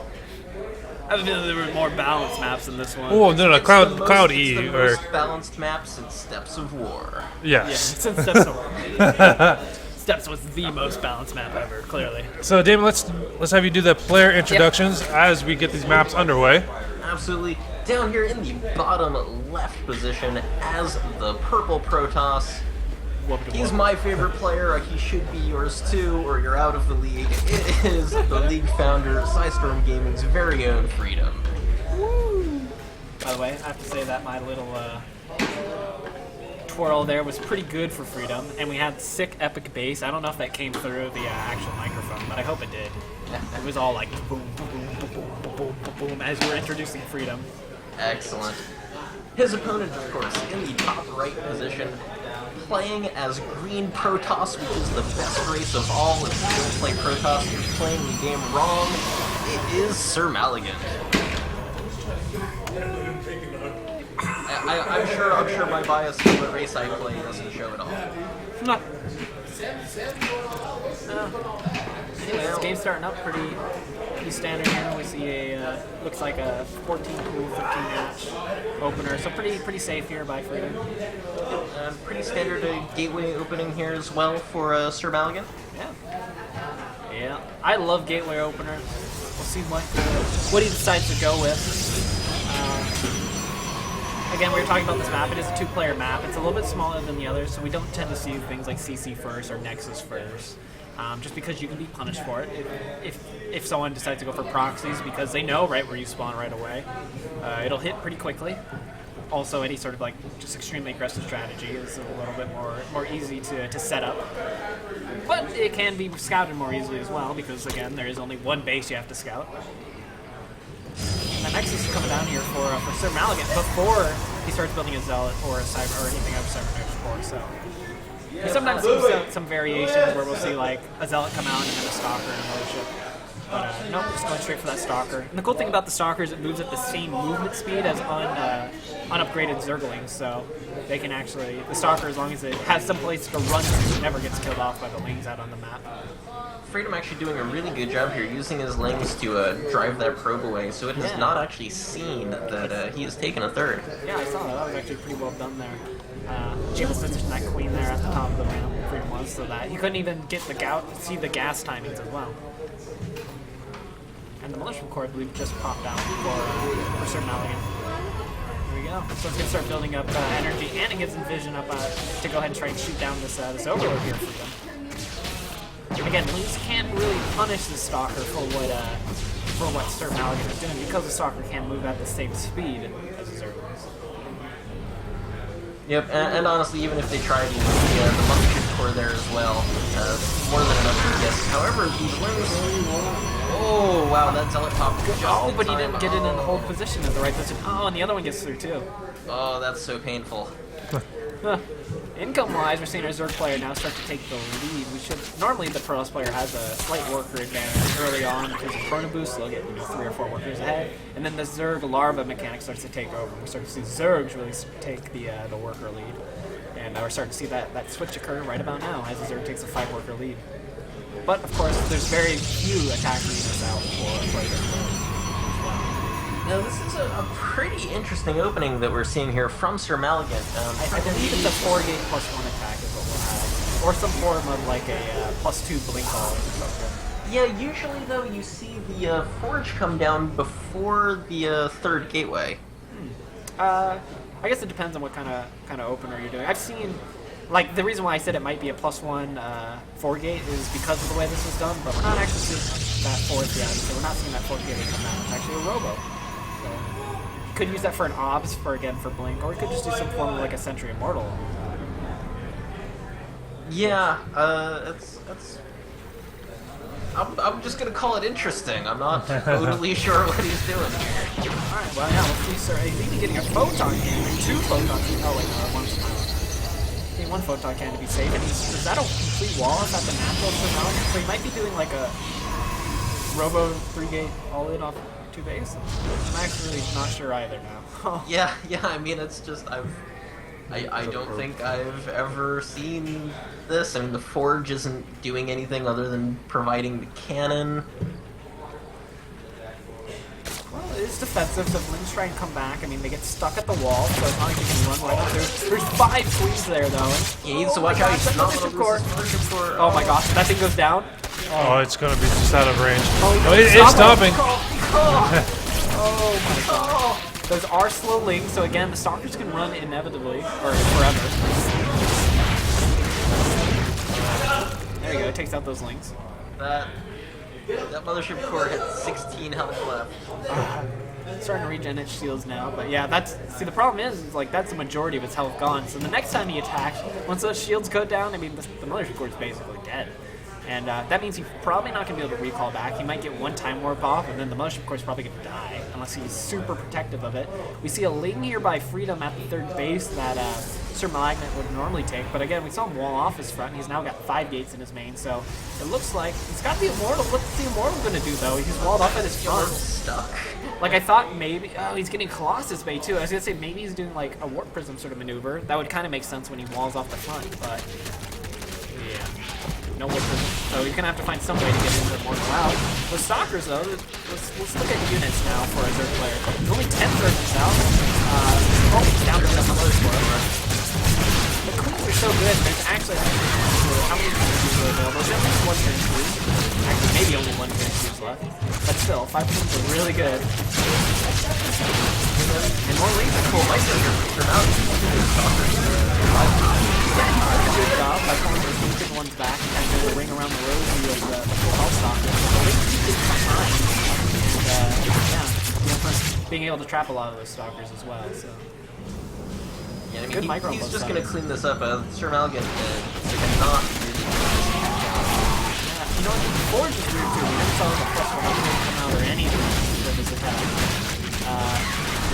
were more balanced maps in this one. Oh, no, It's Cloud, the Cloud most, E. it's the Or, most balanced map since Steps of War. Yeah, yes. since Steps of Steps was the most balanced map ever, clearly. So, Damon, let's have you do the player introductions as we get these maps underway. Absolutely. Down here in the bottom left position as the purple Protoss. He's my favorite player. He should be yours too, or you're out of the league. It is the league founder, Psystorm Gaming's very own Freedom. By the way, I have to say that my little twirl there was pretty good for Freedom, and we had sick epic bass. I don't know if that came through the actual microphone, but I hope it did. It was all like boom, boom, boom, boom, boom, boom, boom, boom, as you were introducing Freedom. Excellent. His opponent, of course, in the top right position, playing as Green Protoss, which is the best race of all. If you don't play Protoss, you're playing the game wrong. It is Sir Maligan. I'm sure my bias for what race I play doesn't show at all. Not. Anyway, this game's starting up pretty standard here. We see a looks like a 14 pool, 15 match opener, so pretty safe here by Freedom. Pretty standard gateway opening here as well for Sir Maligan. Yeah, I love gateway openers. We'll see what he decides to go with. Again, we were talking about this map. It is a two-player map. It's a little bit smaller than the others, so we don't tend to see things like CC first or Nexus first. Just because you can be punished for it if someone decides to go for proxies, because they know right where you spawn right away. It'll hit pretty quickly. Also, any sort of like just extremely aggressive strategy is a little bit more easy to set up. But it can be scouted more easily as well, because again, there is only one base you have to scout. And the Nexus is coming down here for Sir Maligan before he starts building a Zealot or a Cyber or anything out of Cyber Nurse 4. So we sometimes see some variations where we'll see like a Zealot come out and then a Stalker and a Mothership. But nope, just going straight for that Stalker. And the cool thing about the Stalker is it moves at the same movement speed as unupgraded Zerglings, so they can actually, the Stalker, as long as it has some place to run to, never gets killed off by the Lings out on the map. Freedom actually doing a really good job here, using his Lings to drive that probe away, so it has not actually seen that he has taken a third. Yeah, I saw that. That was actually pretty well done there. She was positioning that Queen there at the top of the ramp, Freedom was, so that he couldn't even get see the gas timings as well. And the Militia Core, I believe, just popped out for Sir Maligan. There we go. So it's going to start building up energy, and it gets Envision up to go ahead and try and shoot down this Overlord here for them. Again, Lings can't really punish the Stalker for what Sir Maligan is doing, because the Stalker can't move at the same speed as the Zerglings. Yep, and honestly, even if they tried to use the Mothership Core there as well, more than enough to guess. However, these Lings... Oh, wow, that Zealot popped just Oh, but he in time. didn't get it in the hold position in the right position. Oh, and the other one gets through too. Oh, that's so painful. Income-wise, we're seeing our Zerg player now start to take the lead. Normally the Protoss player has a slight worker advantage early on because of Chrono Boost, they'll get 3 or 4 workers ahead, and then the Zerg Larva mechanic starts to take over. We start to see Zergs really take the worker lead, and we're starting to see that switch occur right about now as the Zerg takes a 5-worker lead. But of course, there's very few attack units out for Zerg. Now, this is a pretty interesting opening that we're seeing here from Sir Maligan. I believe it's a 4-gate +1 attack is what we'll have. Or some form of like a +2 blink all or something. Yeah, usually though you see the forge come down before the third gateway. I guess it depends on what kind of opener you're doing. I've seen, like, the reason why I said it might be a +1 4 gate is because of the way this was done, but we're not actually seeing that fourth yet, so we're not seeing that fourth gate come out. It's actually a robo. So you could use that for an obs for blink, or you could just do some form of like a Sentry Immortal. Yeah, it's. I'm just gonna call it interesting. I'm not totally sure what he's doing here. Alright, well, yeah, let's see, sir. He's even getting a photon cannon, 2 photon cannons. Oh, wait, no, one's getting 1 photon cannon to be safe. And is that a complete wall? Is that the natural surrounding? So he might be doing like a Robo 3-gate all-in off 2 base. I'm actually not sure either now. Yeah, I mean, it's just, I don't think I've ever seen this. I mean, the Forge isn't doing anything other than providing the cannon. Well, it is defensive, so Blings try and come back. I mean, they get stuck at the wall, so it's not like they can run right up. There's 5 queens there, though. Yeah, he needs to watch out. He's not going to lose his Mothership Core. Oh my gosh, that thing goes down. Oh, it's going to be just out of range. Oh, it's stopping. Oh my god. Those are slow links, so again, the Stalkers can run inevitably, or forever. There you go, it takes out those links. That Mothership Core hits 16 health left. Starting to regen its shields now, but yeah, see, the problem is like, that's the majority of its health gone, so the next time he attacks, once those shields go down, I mean, the Mothership Core is basically dead. And that means he's probably not going to be able to recall back. He might get 1 time warp off, and then the Mothership Core is probably going to die, unless he's super protective of it. We see a Ling here by Freedom at the 3rd base that Sir Malignant would normally take, but again, we saw him wall off his front, and he's now got 5 gates in his main, so it looks like he's got the Immortal. What's the Immortal going to do, though? He's walled off at his front. Stuck. Like, I thought maybe... Oh, he's getting Colossus Bay, too. I was going to say maybe he's doing, like, a Warp Prism sort of maneuver. That would kind of make sense when he walls off the front, but... yeah. No Warp Prism. So he's going to have to find some way to get into Immortal out. With Stalkers, though, let's look at units now for a Zerg player. There's only 10 Zergs out. Down to the Mother's Core. The Queens are so good, there's actually... How many Queens are available? There's at least 1 turn 2. Actually, maybe only 1 turn 2 left. But still, 5 Queens are really good. And more links are cool. Lights are out. Good job by pulling those limited ones back and kind of do a ring around the rosy of the full health Stalker. So they keep it behind. And, being able to trap a lot of those Stalkers as well. So. Yeah, I mean, he's just going to clean this up. Sir Malignant cannot really... Yeah, you know what? The Forge is weird too. We never saw the +1 come out or anything with this attack.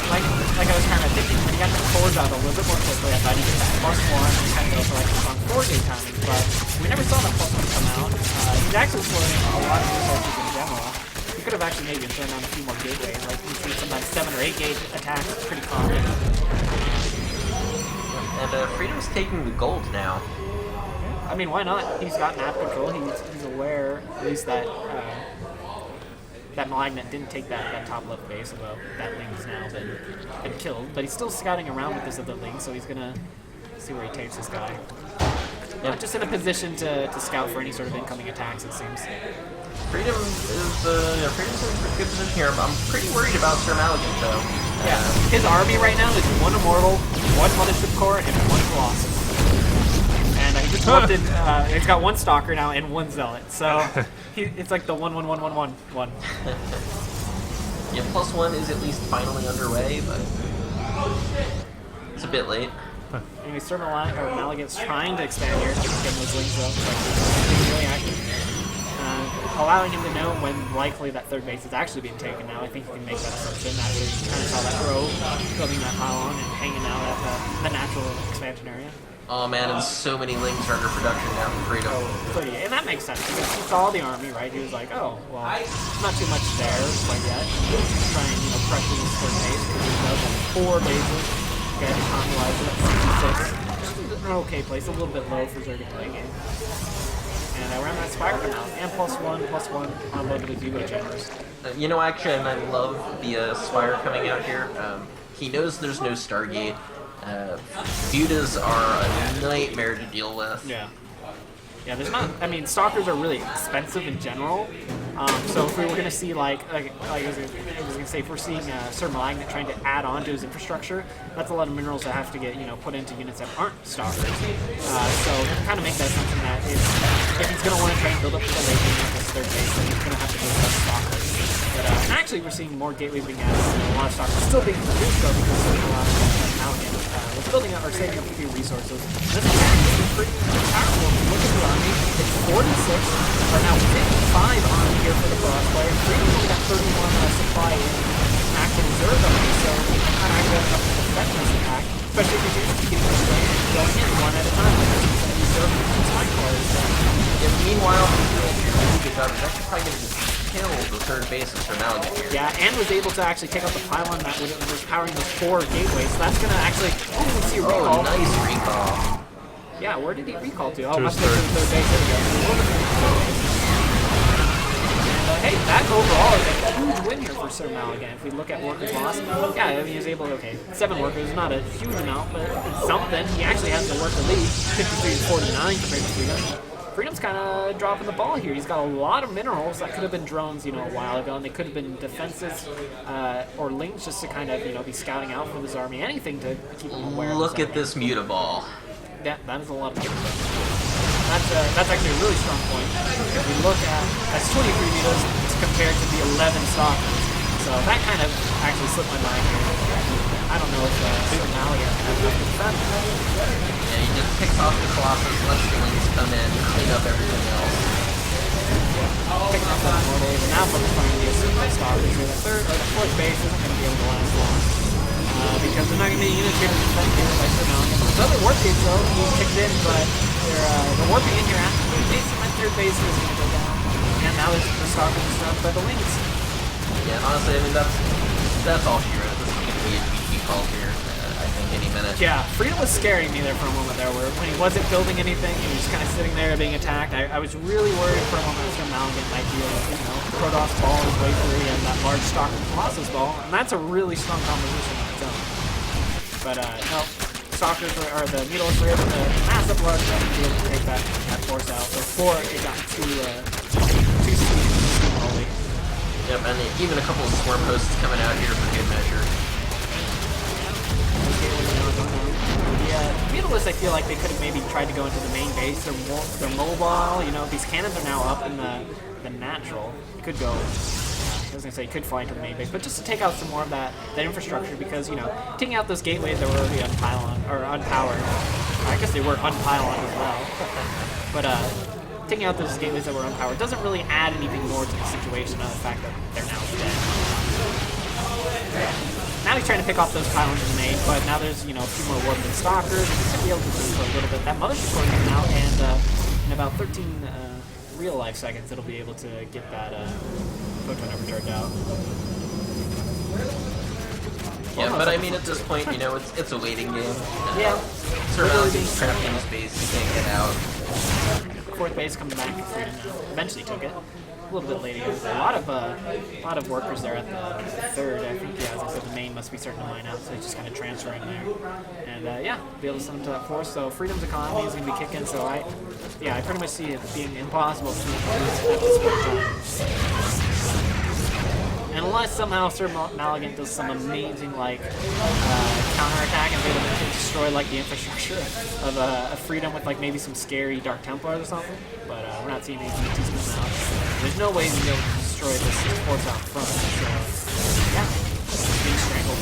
Like I was kind of thinking, when he got the Forge out a little bit more quickly, I thought he could get +1 and kind of go for like a strong 4-gate timing, but we never saw the +1 come out. He's actually slowing a lot of resources in general. He could have actually maybe thrown down a few more gateways, like we see sometimes 7 or 8 gate attacks, it's pretty common. And Freedom's taking the gold now. I mean, why not? He's got map control. He's aware, at least that that Malignant didn't take that top left base, although that Ling's now been killed. But he's still scouting around with this other Ling, so he's gonna see where he takes this guy. Not just in a position to scout for any sort of incoming attacks, it seems. Freedom's in a pretty good position here. I'm pretty worried about Sir Malignant, though. Yeah, his army right now is 1 Immortal, 1 Mothership Core, and 1 Colossus. And he just looked in, it's got 1 Stalker now and 1 Zealot. So it's like the 1-1-1-1-1-1. Yeah, +1 is at least finally underway, but it's a bit late. Maybe Sir Malignant's trying to expand here, getting those wings up, but he's really active. Allowing him to know when likely that 3rd base is actually being taken now. I think you can make that assumption. That we kind of saw that row building that pylon and hanging out at the natural expansion area. Oh man, and so many Lings are under production now for Freedom. So yeah, and that makes sense because he saw the army, right? He was like, oh, well, not too much there quite yet. Try and, pressure this 3rd base because he does have 4 bases. Get economize it at 66. Which is an okay place, a little bit low for Zerg to play game. And around that Spire come out, and +1 on both of the Duo chambers. Actually, and I love the Spire coming out here. He knows there's no Stargate. Budas are a nightmare to deal with. Yeah, Yeah, there's not. I mean, stalkers are really expensive in general. So if we were going to see like I was going to say, if we're seeing Sir Malignant trying to add on to his infrastructure, that's a lot of minerals that have to get put into units that aren't stalkers. So kind of make that assumption that if he's going to want to try and build up the late game at this third base, then he's going to have to build less stalkers. But actually, we're seeing more gateways being added, a lot of stalkers still being produced though because Malignant was building up or saving up a few resources. This is pretty powerful. Look at the army. It's 46, or now 55 on here for the Frost player. Freedom's only got 31 supply in active reserve army, so he can kind of actually have enough to defend this attack, especially if he's getting this way and going in one at a time. Reserve some spike cars. Meanwhile, he's doing a really good job. He's actually probably going to kill the third bases for Malignant here. Yeah, and was able to actually take out the pylon that was powering those 4 gateways. So that's going to actually... Oh, we see a recall. Oh, nice recall. Yeah, where did he recall to? Oh, must have been to the third base. There we go. And, hey, that overall is a huge win here for Sir Malignant. If we look at workers lost, yeah, I mean, he was able to, 7 workers, not a huge amount, but it's something. He actually has the worker lead, 53-49 compared to Freedom. Freedom's kind of dropping the ball here. He's got a lot of minerals that could have been drones, a while ago, and they could have been defenses or links just to kind of, be scouting out for this army. Anything to keep him aware. Look at this mutaball. Yeah, that is a lot of minerals. That's actually a really strong point. If we look at that's 23 meters compared to the 11 stalkers, so that kind of actually slipped my mind here. I don't know if Malignant can have enough to defend. Yeah, he just picks off the Colossus, lets the Lings come in, clean up everything else. Picking up that mortal, and now from the front of the stalkers here. The third or the fourth base isn't going to be able to last long. Because they're not going to be units here to defend here by Sir Malignant. There's other warp gates though, being kicked in, but they're warping in here after the base, and my third base is going to go down. And now the stalkers are surrounded by the Lings. Yeah, honestly, I mean, that's all she wrote. This is going to be a GG call here, I think, any minute. Yeah, Freedom was scaring me there for a moment there, where when he wasn't building anything, he was just kind of sitting there being attacked. I was really worried for a moment that Sir Malignant might be able to, Protoss ball his way through and that large Stalker Colossus ball, and that's a really strong composition on its own. But, no, Stalkers or the Needles were able to mass up large enough to be able to take that force out before it got too steamrolly. Yep, and even a couple of swarm hosts coming out here for good measure. The Mutalists, I feel like they could have maybe tried to go into the main base. They're mobile, these cannons are now up in the natural. You could go, I was going to say, you could fly into the main base, but just to take out some more of that infrastructure because, taking out those gateways that were already unpowered. I guess they were unpyloned as well. But, taking out those gateways that were unpowered doesn't really add anything more to the situation other than the fact that they're now dead. Now he's trying to pick off those pylons in the main, but now there's, a few more warped stalkers. He's going to be able to do this for a little bit. That mothership core coming out, and in about 13 real life seconds, it'll be able to get that photon overcharge out. Yeah, but I mean, at this point, it's a waiting game. Yeah. Sir Malignant's trapped in his base, he can't get out. Fourth base coming back to Freedom now. Eventually took it. A little bit later. A lot of workers there at the third. I think, as I said, the main must be starting to line out, so he's just kind of transferring there. And be able to send him to that force. So Freedom's economy is going to be kicking. So I pretty much see it being impossible to lose at this point in time. And unless somehow Sir Malignant does some amazing counterattack and be able to destroy the infrastructure of Freedom with maybe some scary Dark Templars or something, but we're not seeing any DTs come out. There's no way to be able to destroy this force out front. So it's being strangled.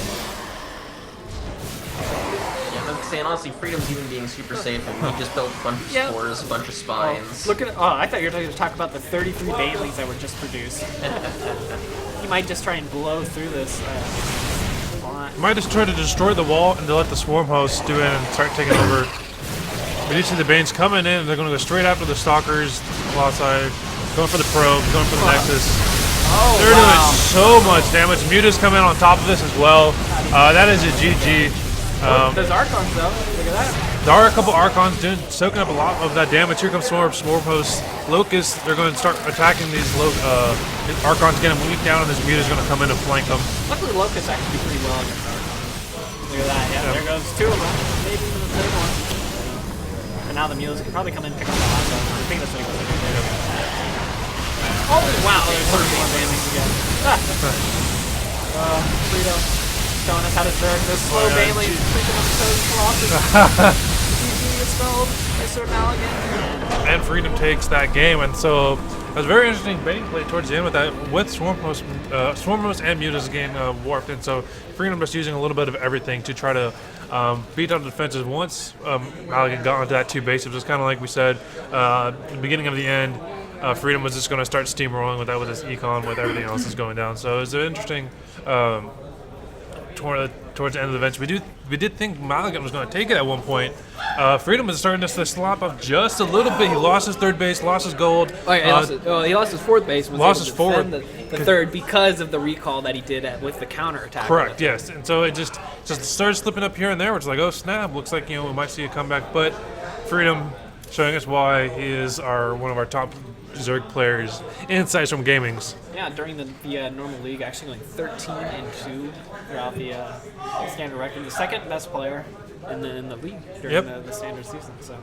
Yeah, I'm saying honestly, Freedom's even being super safe. I mean, he just built a bunch of spores, a bunch of spines. Look at I thought you were going to talk about the 33 Banelings that were just produced. He might just try and blow through this. He might just try to destroy the wall and to let the swarm hosts do it and start taking over. But you see the Banes coming in, they're going to go straight after the Stalkers, Colossi, going for the probe, going for the Nexus. They're doing so much damage. Muta's coming on top of this as well. That is a GG. There's Archons though. Look at that. There are a couple Archons soaking up a lot of that damage. Here comes swarm hosts. Locust, they're going to start attacking these Archons, get them weak down, and this Muta's going to come in and flank them. Luckily, Locust actually do pretty well against Archons. Look at that. Yeah, there goes 2 of them. Maybe even the third one. And now the Mules can probably come in and pick up the last one. I think that's what he was looking for. Oh, wow, there's 31 damage again. Freedom showing us how to zerg. The slow Bailey, creeping up the toes, losses. GG is spelled, Mr. Maligan. And Freedom takes that game, and so it was very interesting bait play towards the end with that, with Swarmhost and Muta's getting warped, and so Freedom just using a little bit of everything to try to beat down the defenses. Once Maligan got onto that 2 base, it was kind of like we said, the beginning of the end, Freedom was just going to start steamrolling with that with his econ, with everything else is going down. So it was an interesting towards the end of the bench. We did think Maligan was going to take it at one point. Freedom was starting to slop up just a little bit. He lost his 3rd base, lost his gold. He lost his 4th base. Lost his forward. The 3rd because of the recall that he did with the counter attack. Correct. Yes. And so it just started slipping up here and there. It's like, oh snap! Looks like we might see a comeback. But Freedom showing us why he is one of our top Zerg players insights from Gaming's. Yeah, during the normal league, actually going 13-2 throughout the standard record. The 2nd best player in the league during the standard season. So